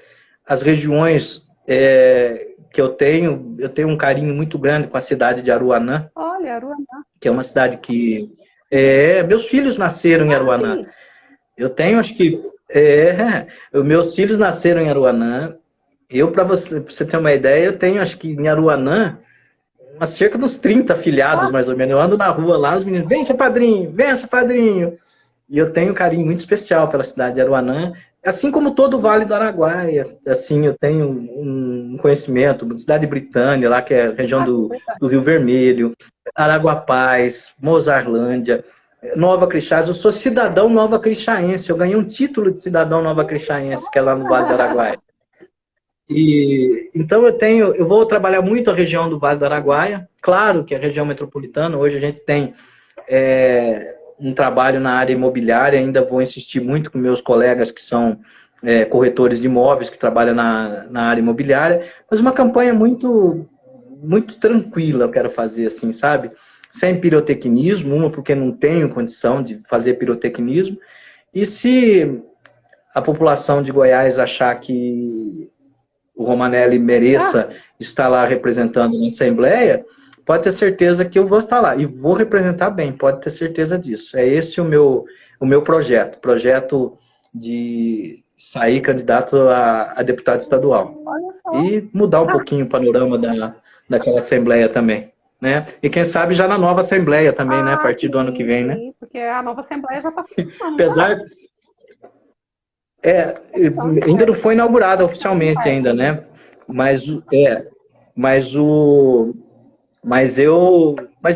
as regiões que eu tenho um carinho muito grande com a cidade de Aruanã. Olha, Aruanã. Que é uma cidade que... meus filhos nasceram em Aruanã. Sim. Eu tenho, acho que... meus filhos nasceram em Aruanã. Para você ter uma ideia, eu tenho, acho que em Aruanã, cerca de uns 30 afiliados, mais ou menos. Eu ando na rua lá, os meninos, vem, seu padrinho, vença, padrinho. E eu tenho um carinho muito especial pela cidade de Aruanã, assim como todo o Vale do Araguaia. Assim, eu tenho um conhecimento, cidade de Britânia, lá que é a região do Rio Vermelho, Araguapaz, Mozarlândia, Nova Crixás. Eu sou cidadão nova crixaense, eu ganhei um título de cidadão nova crixaense, que é lá no Vale do Araguaia. E então eu vou trabalhar muito a região do Vale do Araguaia, claro que a região metropolitana, hoje a gente tem um trabalho na área imobiliária, ainda vou insistir muito com meus colegas que são corretores de imóveis, que trabalham na área imobiliária, mas uma campanha muito, muito tranquila eu quero fazer, assim, sabe? Sem pirotecnismo, porque não tenho condição de fazer pirotecnismo, e se a população de Goiás achar que o Romanelli mereça estar lá representando na Assembleia, pode ter certeza que eu vou estar lá. E vou representar bem, pode ter certeza disso. É esse o meu projeto de sair candidato a deputado estadual. Olha só. E mudar um pouquinho o panorama daquela Assembleia também. Né? E quem sabe já na nova Assembleia também, né? A partir do ano que vem, sim, né? Porque a nova Assembleia já está funcionando. Apesar... ainda não foi inaugurada oficialmente ainda, né? Mas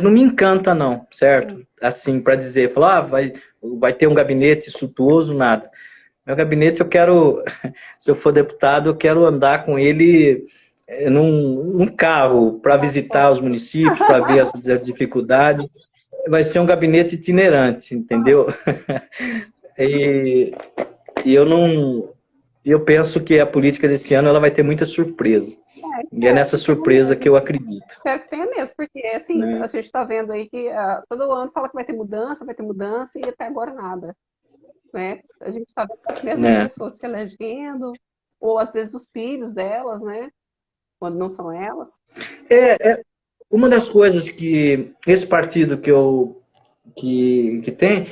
não me encanta não, certo? Assim, para dizer, falar, vai ter um gabinete suntuoso, nada. Meu gabinete eu quero, se eu for deputado, eu quero andar com ele num carro para visitar os municípios, para ver as dificuldades. Vai ser um gabinete itinerante, entendeu? Eu penso que a política desse ano ela vai ter muita surpresa. E é nessa surpresa que eu acredito. Espero que tenha mesmo, porque assim, a gente está vendo aí que todo ano fala que vai ter mudança, e até agora nada. Né? A gente está vendo as mesmas pessoas se elegendo, ou às vezes os filhos delas, né? Quando não são elas. Uma das coisas que esse partido que tem,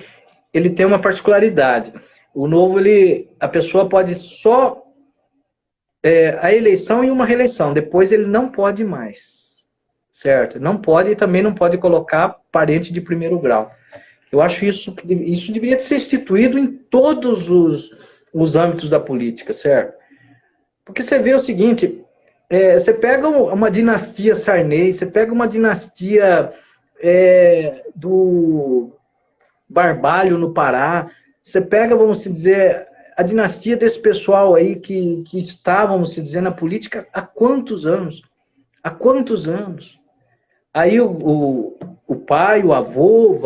ele tem uma particularidade. O Novo, a pessoa pode só a eleição e uma reeleição. Depois ele não pode mais. Certo? Não pode e também não pode colocar parente de primeiro grau. Eu acho isso deveria ser instituído em todos os âmbitos da política, certo? Porque você vê o seguinte, você pega uma dinastia Sarney, você pega uma dinastia do Barbalho no Pará, você pega, vamos dizer, a dinastia desse pessoal aí que está, vamos dizer, na política há quantos anos? Há quantos anos? Aí o pai, o avô,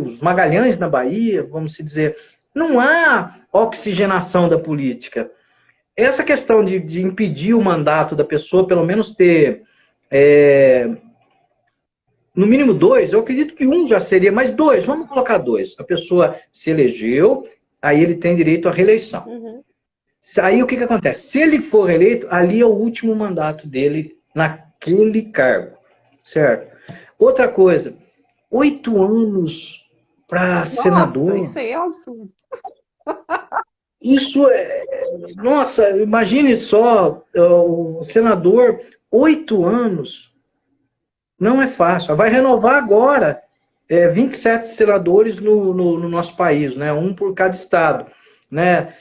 os Magalhães na Bahia, vamos dizer, Não há oxigenação da política. Essa questão de impedir o mandato da pessoa, pelo menos ter, no mínimo 2, eu acredito que um já seria, mas 2, vamos colocar 2. A pessoa se elegeu, aí ele tem direito à reeleição. Uhum. Aí o que acontece? Se ele for reeleito, ali é o último mandato dele naquele cargo, certo? Outra coisa, 8 anos para senador. Nossa, isso aí é um absurdo. Isso nossa, imagine só, o senador, 8 anos, não é fácil. Vai renovar agora 27 senadores no nosso país, né? Um por cada estado, né?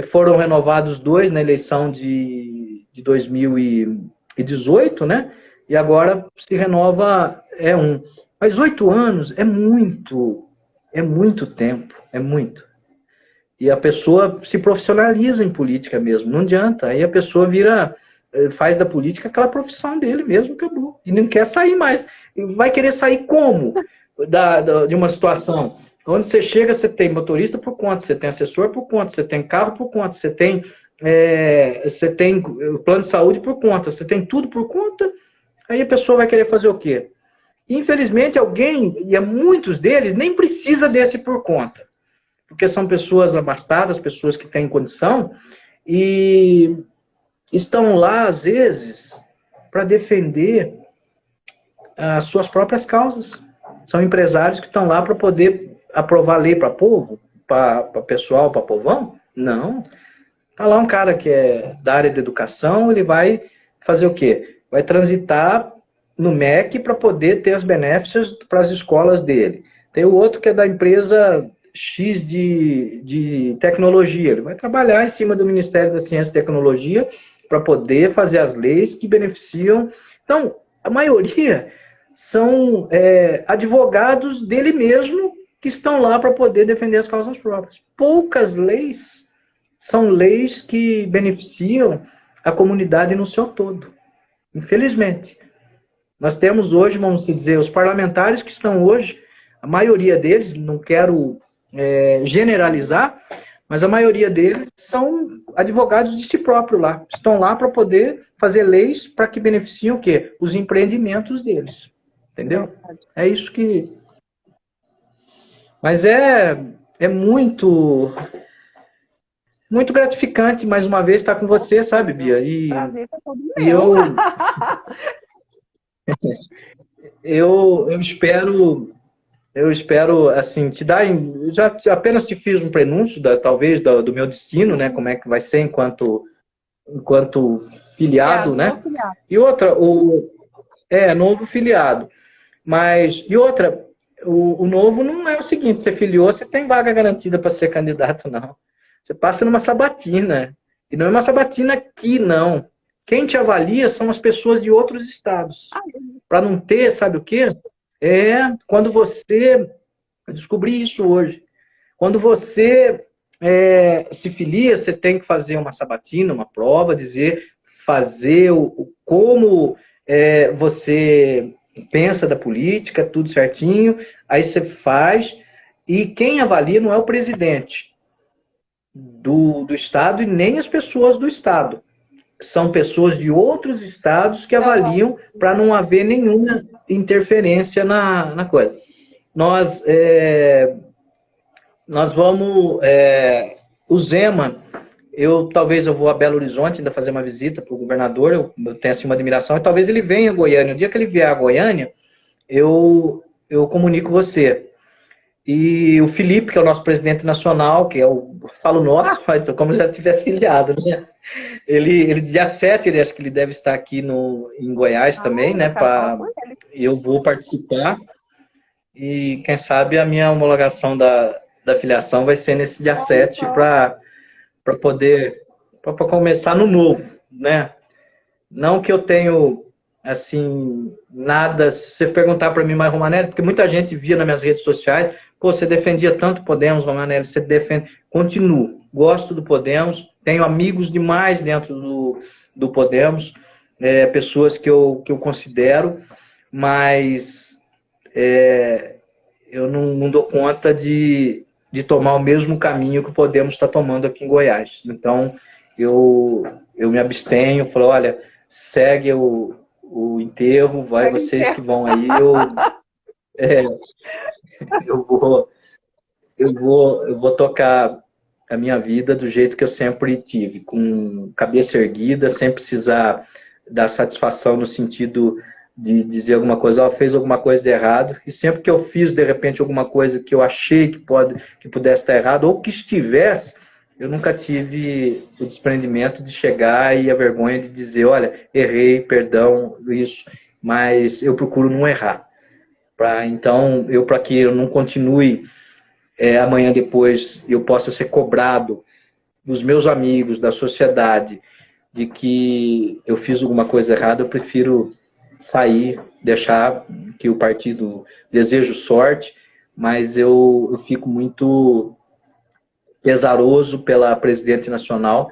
Foram renovados 2 na eleição de 2018, né? E agora se renova um. Mas 8 anos é muito tempo, é muito. E a pessoa se profissionaliza em política mesmo, não adianta. Aí a pessoa faz da política aquela profissão dele mesmo, acabou. E não quer sair mais. Vai querer sair como? De uma situação onde você chega, você tem motorista por conta, você tem assessor por conta, você tem carro por conta, você tem plano de saúde por conta, você tem tudo por conta, aí a pessoa vai querer fazer o quê? Infelizmente, muitos deles nem precisa desse por conta, porque são pessoas abastadas, pessoas que têm condição, e estão lá, às vezes, para defender as suas próprias causas. São empresários que estão lá para poder aprovar lei para povo, para pessoal, para povão? Não. Está lá um cara que é da área da educação, ele vai fazer o quê? Vai transitar no MEC para poder ter as benéficias para as escolas dele. Tem o outro que é da empresa X de tecnologia. Ele vai trabalhar em cima do Ministério da Ciência e Tecnologia para poder fazer as leis que beneficiam. Então, a maioria são advogados dele mesmo que estão lá para poder defender as causas próprias. Poucas leis são leis que beneficiam a comunidade no seu todo. Infelizmente. Nós temos hoje, vamos dizer, os parlamentares que estão hoje, a maioria deles, não quero generalizar, mas a maioria deles são advogados de si próprio lá. Estão lá para poder fazer leis para que beneficiem o quê? Os empreendimentos deles. Entendeu? É isso que... Mas é muito gratificante, mais uma vez, estar com você, sabe, Bia? Prazer para todo mundo. Eu espero, assim, te dar... Eu já apenas te fiz um prenúncio, talvez, do meu destino, né? Como é que vai ser enquanto filiado, né? Filiado. E outra, novo filiado. E outra, o novo não é o seguinte, você filiou, você tem vaga garantida para ser candidato, não. Você passa numa sabatina. E não é uma sabatina aqui, não. Quem te avalia são as pessoas de outros estados. Para não ter, sabe o quê? Quando você... Eu descobri isso hoje. Quando você se filia, você tem que fazer uma sabatina, uma prova, fazer como você pensa da política, tudo certinho. Aí você faz. E quem avalia não é o presidente do estado e nem as pessoas do estado. São pessoas de outros estados que avaliam para não haver nenhuma interferência na coisa. Nós vamos... o Zema, talvez eu vou a Belo Horizonte ainda fazer uma visita para o governador, eu tenho assim, uma admiração, e talvez ele venha a Goiânia. O dia que ele vier a Goiânia, eu comunico você. E o Felipe, que é o nosso presidente nacional, que falo nosso, como já tivesse filiado, né? Ele dia 7, acho que ele deve estar aqui em Goiás também, né? Eu vou participar. E quem sabe a minha homologação da filiação vai ser nesse dia 7 para poder começar no novo, né? Não que eu tenho assim nada, se você perguntar para mim, mas Romanelli, porque muita gente via nas minhas redes sociais, pô, você defendia tanto Podemos, Romanelli, você defende, continuo, gosto do Podemos, tenho amigos demais dentro do Podemos, pessoas que eu considero, mas eu não dou conta de de tomar o mesmo caminho que o Podemos está tomando aqui em Goiás. Então, eu me abstenho, falo, olha, segue o enterro, vai Segue o vocês enterro. que vão aí, eu vou tocar a minha vida do jeito que eu sempre tive, com cabeça erguida, sem precisar dar satisfação no sentido de dizer alguma coisa, ó, fez alguma coisa de errado, e sempre que eu fiz, de repente, alguma coisa que eu achei que pudesse estar errado, ou que estivesse, eu nunca tive o desprendimento de chegar e a vergonha de dizer, olha, errei, perdão, isso, mas eu procuro não errar. Então, para que eu não continue amanhã depois eu possa ser cobrado dos meus amigos, da sociedade, de que eu fiz alguma coisa errada, eu prefiro sair, deixar que o partido desejo sorte, mas eu fico muito pesaroso pela presidente nacional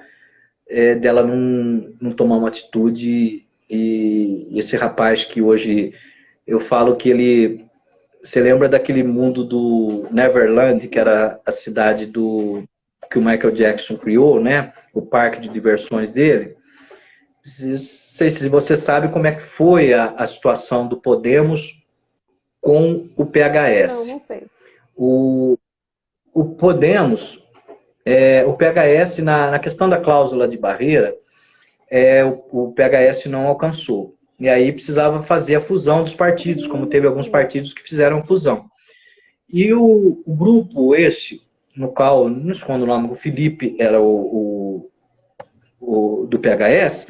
dela não tomar uma atitude, e esse rapaz que hoje eu falo que ele... Você lembra daquele mundo do Neverland, que era a cidade que o Michael Jackson criou, né? O parque de diversões dele? Não sei se você sabe como é que foi a situação do Podemos com o PHS. Não sei. O Podemos, o PHS, na questão da cláusula de barreira, o PHS não alcançou. E aí precisava fazer a fusão dos partidos, como teve alguns partidos que fizeram fusão. E o grupo no qual, não escondo o nome, o Felipe era o do PHS,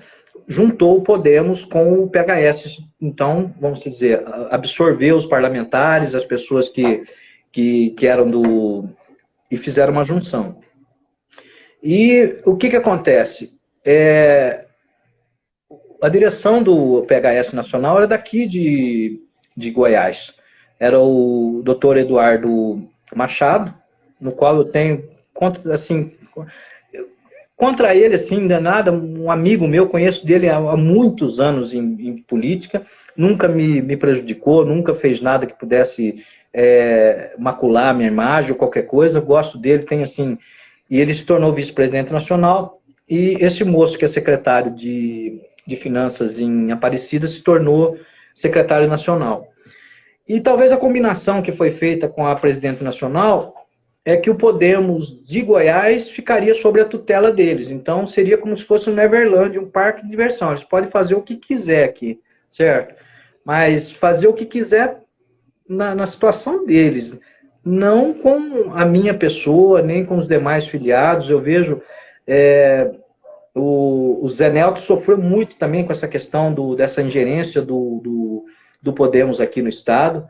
juntou o Podemos com o PHS. Então, vamos dizer, absorveu os parlamentares, as pessoas que eram e fizeram uma junção. E o que acontece? A direção do PHS Nacional era daqui de Goiás. Era o doutor Eduardo Machado, no qual eu tenho, contra ele, assim, nada, um amigo meu, conheço dele há muitos anos em política, nunca me prejudicou, nunca fez nada que pudesse macular a minha imagem ou qualquer coisa, gosto dele, tem assim... E ele se tornou vice-presidente nacional, e esse moço que é secretário de Finanças em Aparecida se tornou secretário nacional. E talvez a combinação que foi feita com a presidente nacional é que o Podemos de Goiás ficaria sob a tutela deles. Então seria como se fosse um Neverland, um parque de diversão. Eles podem fazer o que quiser aqui, certo? Mas fazer o que quiser na situação deles, não com a minha pessoa, nem com os demais filiados. Eu vejo... O Zé Nelto sofreu muito também com essa questão dessa ingerência do Podemos aqui no Estado,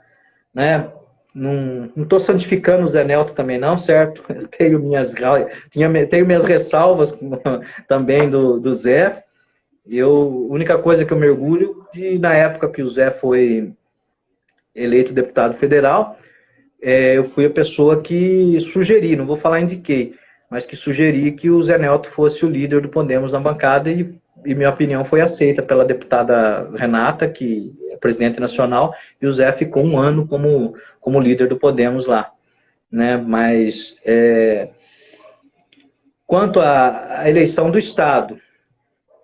né? Não estou santificando o Zé Nelto também não, certo? Tenho minhas ressalvas também do Zé. A única coisa que eu me orgulho na época que o Zé foi eleito deputado federal, eu fui a pessoa que sugeri, não vou falar indiquei, mas que sugeri que o Zé Nelto fosse o líder do Podemos na bancada, e minha opinião foi aceita pela deputada Renata, que é presidente nacional, e o Zé ficou um ano como líder do Podemos lá, né? Mas quanto à eleição do Estado,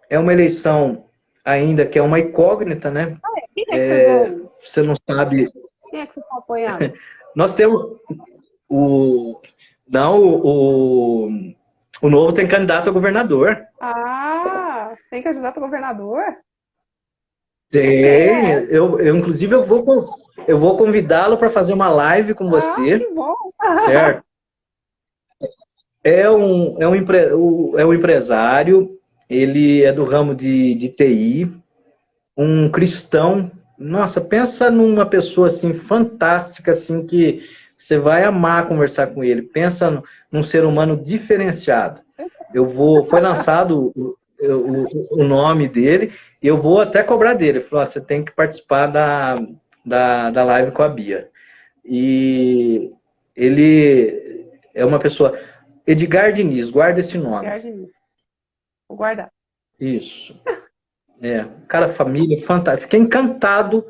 é uma eleição ainda que é uma incógnita, né? Quem é que vocês vão? Você não sabe... Quem é que vocês estão apoiando? Nós temos o Novo tem candidato a governador. Ah, tem candidato a governador? Tem. Inclusive, eu vou convidá-lo para fazer uma live com você. Que bom. Certo? É um empresário, ele é do ramo de TI, um cristão. Nossa, pensa numa pessoa assim fantástica, assim, que você vai amar conversar com ele. Pensa num ser humano diferenciado. Foi lançado o nome dele, e eu vou até cobrar dele. Ele falou, você tem que participar da live com a Bia. E ele é uma pessoa... Edgar Diniz, guarda esse nome. Edgar Diniz. Vou guardar. Isso. Cara, família, fantástico. Fiquei encantado.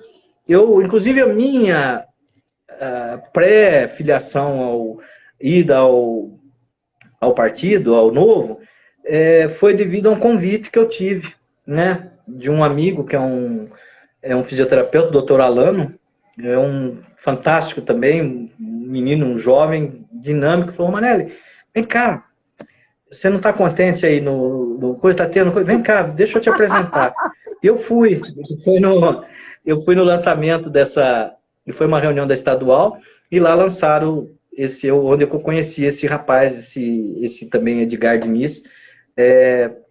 Inclusive, a minha pré-filiação ida ao partido, ao Novo, foi devido a um convite que eu tive, né, de um amigo que é um fisioterapeuta, o doutor Alano, é um fantástico também, um menino, um jovem, dinâmico, falou: Manelli, vem cá, você não está contente aí no coisa, está tendo coisa? Vem cá, deixa eu te apresentar. Eu fui no lançamento dessa, foi uma reunião da estadual, e lá lançaram onde eu conheci esse rapaz, esse também Edgar Diniz,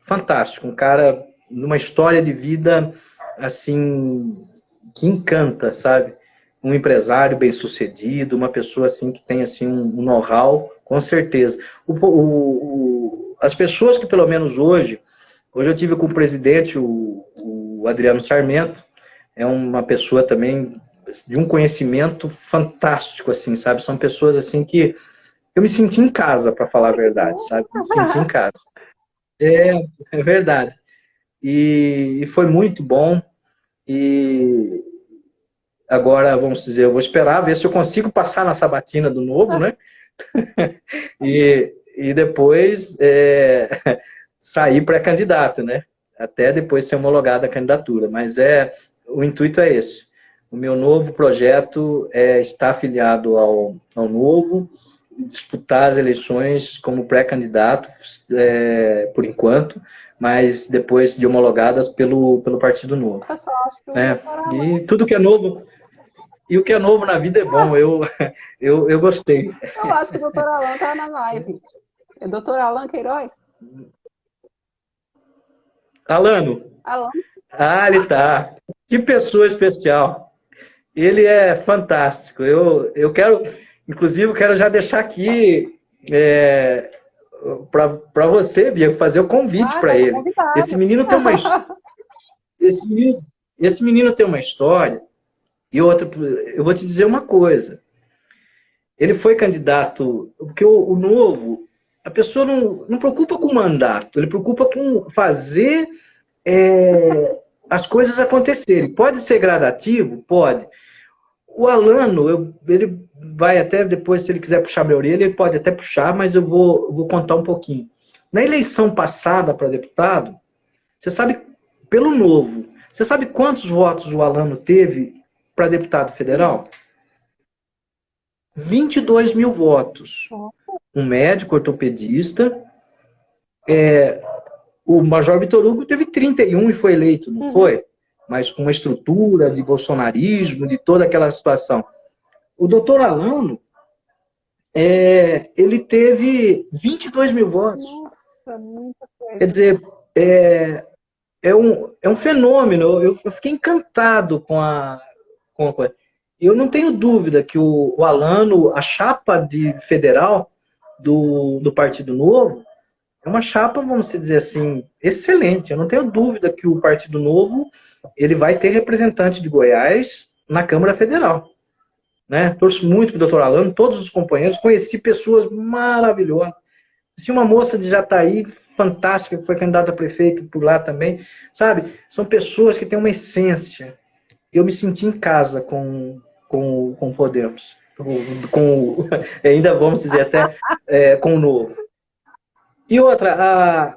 fantástico, um cara numa história de vida assim que encanta, sabe? Um empresário bem-sucedido, uma pessoa assim que tem assim um know-how, com certeza. As pessoas que pelo menos hoje eu tive com o presidente, o Adriano Sarmento, é uma pessoa também de um conhecimento fantástico, assim, sabe? São pessoas assim que eu me senti em casa, para falar a verdade, sabe? Me senti em casa. É verdade. E foi muito bom. E agora, vamos dizer, eu vou esperar, ver se eu consigo passar na sabatina do Novo, né? E depois sair pré-candidato, né? Até depois ser homologada a candidatura. Mas o intuito é esse. O meu novo projeto está afiliado ao Novo, disputar as eleições como pré-candidato, por enquanto, mas depois de homologadas pelo Partido Novo. Pessoal, acho que E tudo que é novo, e o que é novo na vida é bom, eu gostei. eu acho que o doutor Alan tá na live. É doutor Alan Queiroz? Alano? Alan? Ah, ele tá. Que pessoa especial. Ele é fantástico. Eu quero, inclusive, quero já deixar aqui para você, Bia, fazer o convite para ele. Esse menino tem uma esse menino tem uma história. E outra, eu vou te dizer uma coisa. Ele foi candidato, porque o Novo, a pessoa não preocupa com o mandato, ele preocupa com fazer as coisas acontecerem. Pode ser gradativo? Pode. O Alano, ele vai até depois, se ele quiser puxar minha orelha, ele pode até puxar, mas eu vou contar um pouquinho. Na eleição passada para deputado, você sabe, pelo Novo, você sabe quantos votos o Alano teve para deputado federal? 22 mil votos. Um médico ortopedista. O Major Vitor Hugo teve 31 e foi eleito, não foi? Mas com uma estrutura de bolsonarismo, de toda aquela situação. O doutor Alano, ele teve 22 mil votos. Nossa, muita coisa. Quer dizer, é um fenômeno. Eu fiquei encantado com a coisa. Eu não tenho dúvida que o Alano, a chapa de federal do Partido Novo, é uma chapa, vamos dizer assim, excelente. Eu não tenho dúvida que o Partido Novo ele vai ter representante de Goiás na Câmara Federal. Né? Torço muito para o doutor Alano, todos os companheiros, conheci pessoas maravilhosas. Conheci uma moça de Jataí, fantástica, que foi candidata a prefeito por lá também. Sabe? São pessoas que têm uma essência. Eu me senti em casa com o Podemos. Ainda vamos dizer até com o Novo. E outra,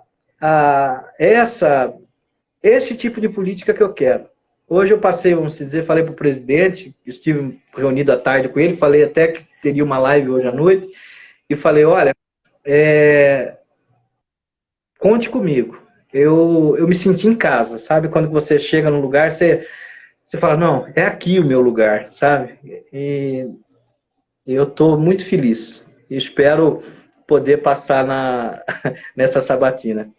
esse tipo de política que eu quero. Hoje eu passei, vamos dizer, falei para o presidente, estive reunido à tarde com ele, falei até que teria uma live hoje à noite, e falei, olha, conte comigo. Eu me senti em casa, sabe? Quando você chega num lugar, você fala, não, é aqui o meu lugar, sabe? E eu estou muito feliz. E espero poder passar nessa sabatina.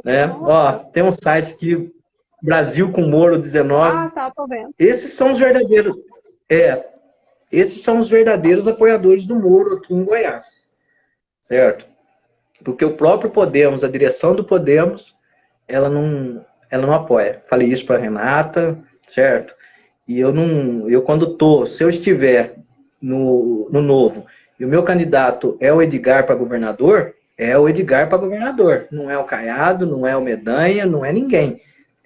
Né? Ó, tem um site aqui, Brasil com Moro 19. Ah, tá, tô vendo. Esses são os verdadeiros. Esses são os verdadeiros apoiadores do Moro aqui em Goiás. Certo? Porque o próprio Podemos, a direção do Podemos, ela não apoia. Falei isso para Renata, certo? E se eu estiver no Novo, e o meu candidato é o Edgar para governador, é o Edgar para governador. Não é o Caiado, não é o Medanha, não é ninguém.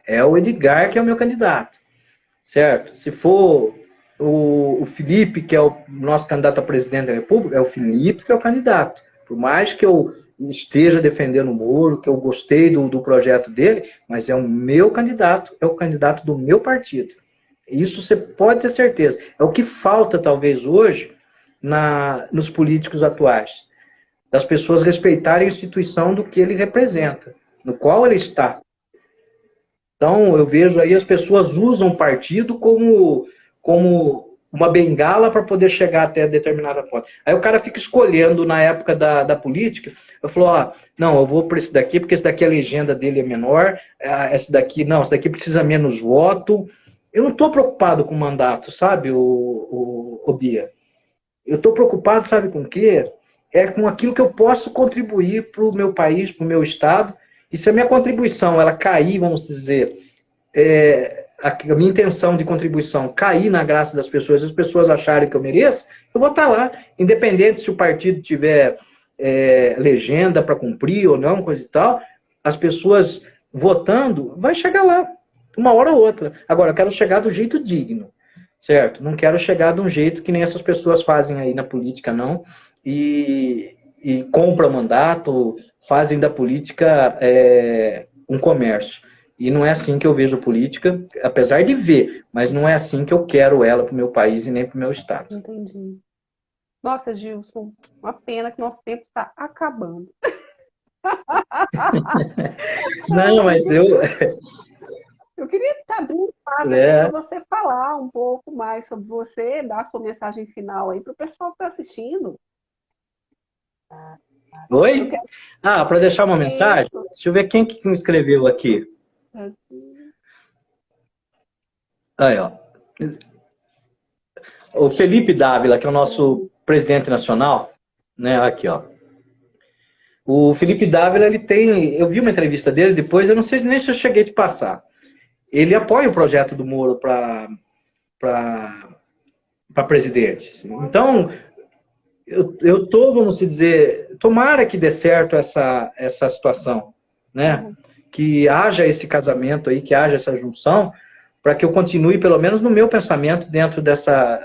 É o Edgar que é o meu candidato. Certo? Se for o Felipe, que é o nosso candidato a presidente da República, é o Felipe que é o candidato. Por mais que eu esteja defendendo o Moro, que eu gostei do projeto dele, mas é o meu candidato, é o candidato do meu partido. Isso você pode ter certeza. É o que falta, talvez, hoje, nos políticos atuais. Das pessoas respeitarem a instituição do que ele representa, no qual ele está. Então, eu vejo aí as pessoas usam o partido como uma bengala para poder chegar até determinada ponto. Aí o cara fica escolhendo na época da política, eu falo, não, eu vou para esse daqui, porque esse daqui a legenda dele é menor, esse daqui precisa menos voto. Eu não estou preocupado com o mandato, sabe, o Bia? Eu estou preocupado, sabe com o quê? É com aquilo que eu posso contribuir para o meu país, para o meu estado. E se a minha contribuição ela cair, vamos dizer, a minha intenção de contribuição cair na graça das pessoas, se as pessoas acharem que eu mereço, eu vou estar lá, independente se o partido tiver legenda para cumprir ou não, coisa e tal, as pessoas votando, vai chegar lá, uma hora ou outra. Agora, eu quero chegar do jeito digno, certo? Não quero chegar de um jeito que nem essas pessoas fazem aí na política, não, e compram mandato, fazem da política um comércio. E não é assim que eu vejo a política, apesar de ver, mas não é assim que eu quero ela para o meu país e nem para o meu estado. Entendi. Nossa, Gilson, uma pena que nosso tempo está acabando. Não, mas Eu queria estar abrindo espaço para você falar um pouco mais sobre você, dar sua mensagem final aí para o pessoal que está assistindo. Oi? Para deixar uma mensagem? Deixa eu ver quem que me escreveu aqui. Aí, ó. O Felipe Dávila, que é o nosso presidente nacional, né? Aqui, ó. O Felipe Dávila, eu vi uma entrevista dele depois, eu não sei nem se eu cheguei de passar. Ele apoia o projeto do Moro para presidente. Então, eu tô, vamos dizer, tomara que dê certo essa situação, né? Que haja esse casamento aí, que haja essa junção, para que eu continue, pelo menos no meu pensamento, dentro dessa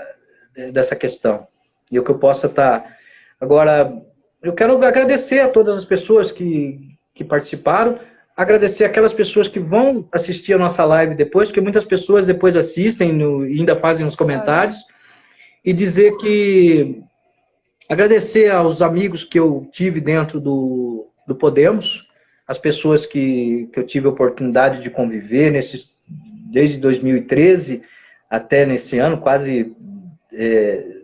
questão. E o que eu possa estar... Agora, eu quero agradecer a todas as pessoas que participaram, agradecer aquelas pessoas que vão assistir a nossa live depois, porque muitas pessoas depois assistem e ainda fazem os comentários, e dizer que... Agradecer aos amigos que eu tive dentro do Podemos, as pessoas que eu tive a oportunidade de conviver desde 2013 até nesse ano, quase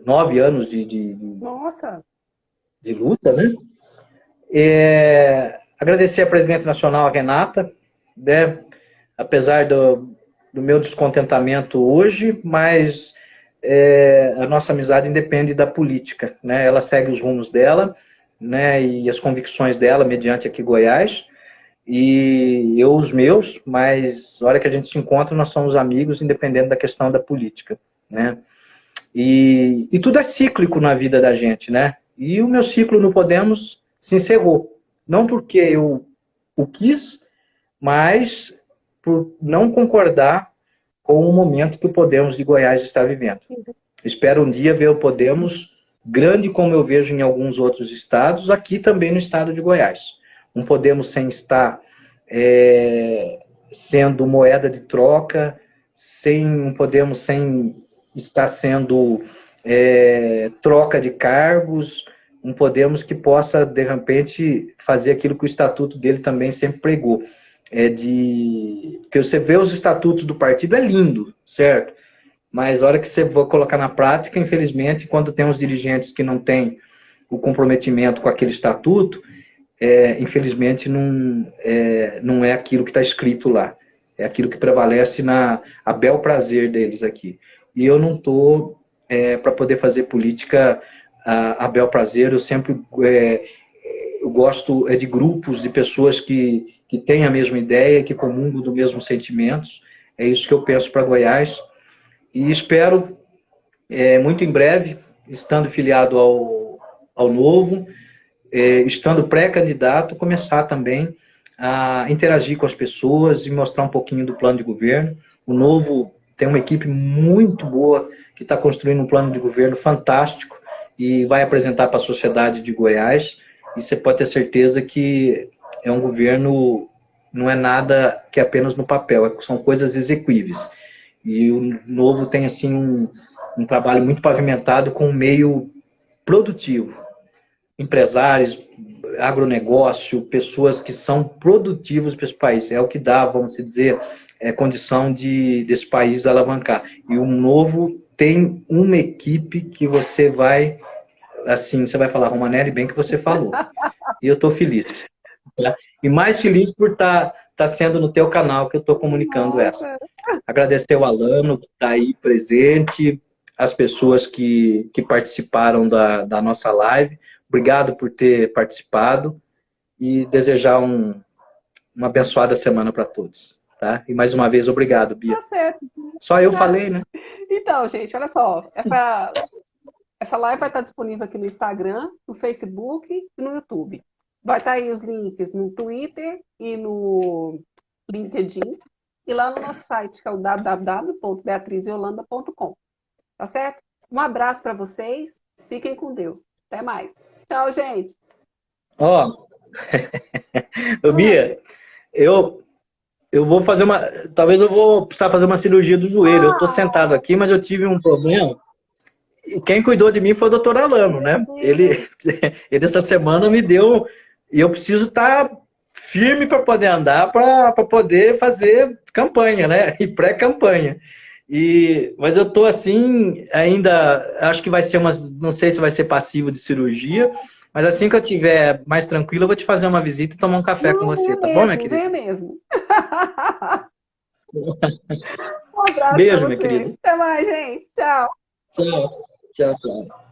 9 anos Nossa! De luta, né? Agradecer a presidente nacional, a Renata, né? Apesar do meu descontentamento hoje, mas a nossa amizade independe da política, né? Ela segue os rumos dela, né? E as convicções dela, mediante aqui Goiás, e eu os meus, mas na hora que a gente se encontra, nós somos amigos, independente da questão da política, né? E tudo é cíclico na vida da gente, né? E o meu ciclo no Podemos se encerrou. Não porque eu o quis, mas por não concordar com o momento que o Podemos de Goiás está vivendo. Espero um dia ver o Podemos grande como eu vejo em alguns outros estados, aqui também no estado de Goiás. Um Podemos sem estar sendo moeda de troca, um Podemos sem estar sendo troca de cargos, um Podemos que possa, de repente, fazer aquilo que o estatuto dele também sempre pregou. Porque você vê os estatutos do partido, é lindo, certo? Mas a hora que você vai colocar na prática, infelizmente, quando tem os dirigentes que não têm o comprometimento com aquele estatuto, infelizmente não é aquilo que está escrito lá. É aquilo que prevalece a bel prazer deles aqui. E eu não estou para poder fazer política a bel prazer. Eu sempre eu gosto de grupos de pessoas que têm a mesma ideia, que comungam dos mesmos sentimentos. É isso que eu penso para Goiás. E espero, muito em breve, estando filiado ao Novo, estando pré-candidato, começar também a interagir com as pessoas e mostrar um pouquinho do plano de governo. O Novo tem uma equipe muito boa que está construindo um plano de governo fantástico e vai apresentar para a sociedade de Goiás. E você pode ter certeza que é um governo, não é nada que é apenas no papel, são coisas exequíveis. E o Novo tem assim um trabalho muito pavimentado com o meio produtivo. Empresários, agronegócio, pessoas que são produtivas para esse país. É o que dá, vamos dizer, condição desse país alavancar. E o Novo tem uma equipe que você vai, assim, você vai falar, Romanelli, bem que você falou. E eu estou feliz. Tá? E mais feliz por estar sendo no teu canal que eu estou comunicando essa. Agradecer o Alano, que está aí presente, as pessoas que participaram da nossa live. Obrigado por ter participado e desejar uma abençoada semana para todos. Tá? E mais uma vez, obrigado, Bia. Tá certo. Só eu falei, né? Então, gente, olha só. Essa live vai estar disponível aqui no Instagram, no Facebook e no YouTube. Vai estar aí os links no Twitter e no LinkedIn. E lá no nosso site, que é o www.beatrizyolanda.com. Tá certo? Um abraço para vocês. Fiquem com Deus. Até mais. Tchau, gente. Ó, Bia, eu vou fazer talvez eu vou precisar fazer uma cirurgia do joelho. Eu estou sentado aqui, mas eu tive um problema. E quem cuidou de mim foi o doutor Alano, né? Ele essa semana me deu... E eu preciso estar firme para poder andar, para poder fazer campanha, né? E pré-campanha. Mas eu estou assim, ainda... Acho que vai ser não sei se vai ser passivo de cirurgia, mas assim que eu estiver mais tranquilo, eu vou te fazer uma visita e tomar um café com você, tá bom, minha querida? Vem mesmo. Um abraço Beijo, pra minha você. querida. Até mais, gente. Tchau. Tchau, tchau, tchau.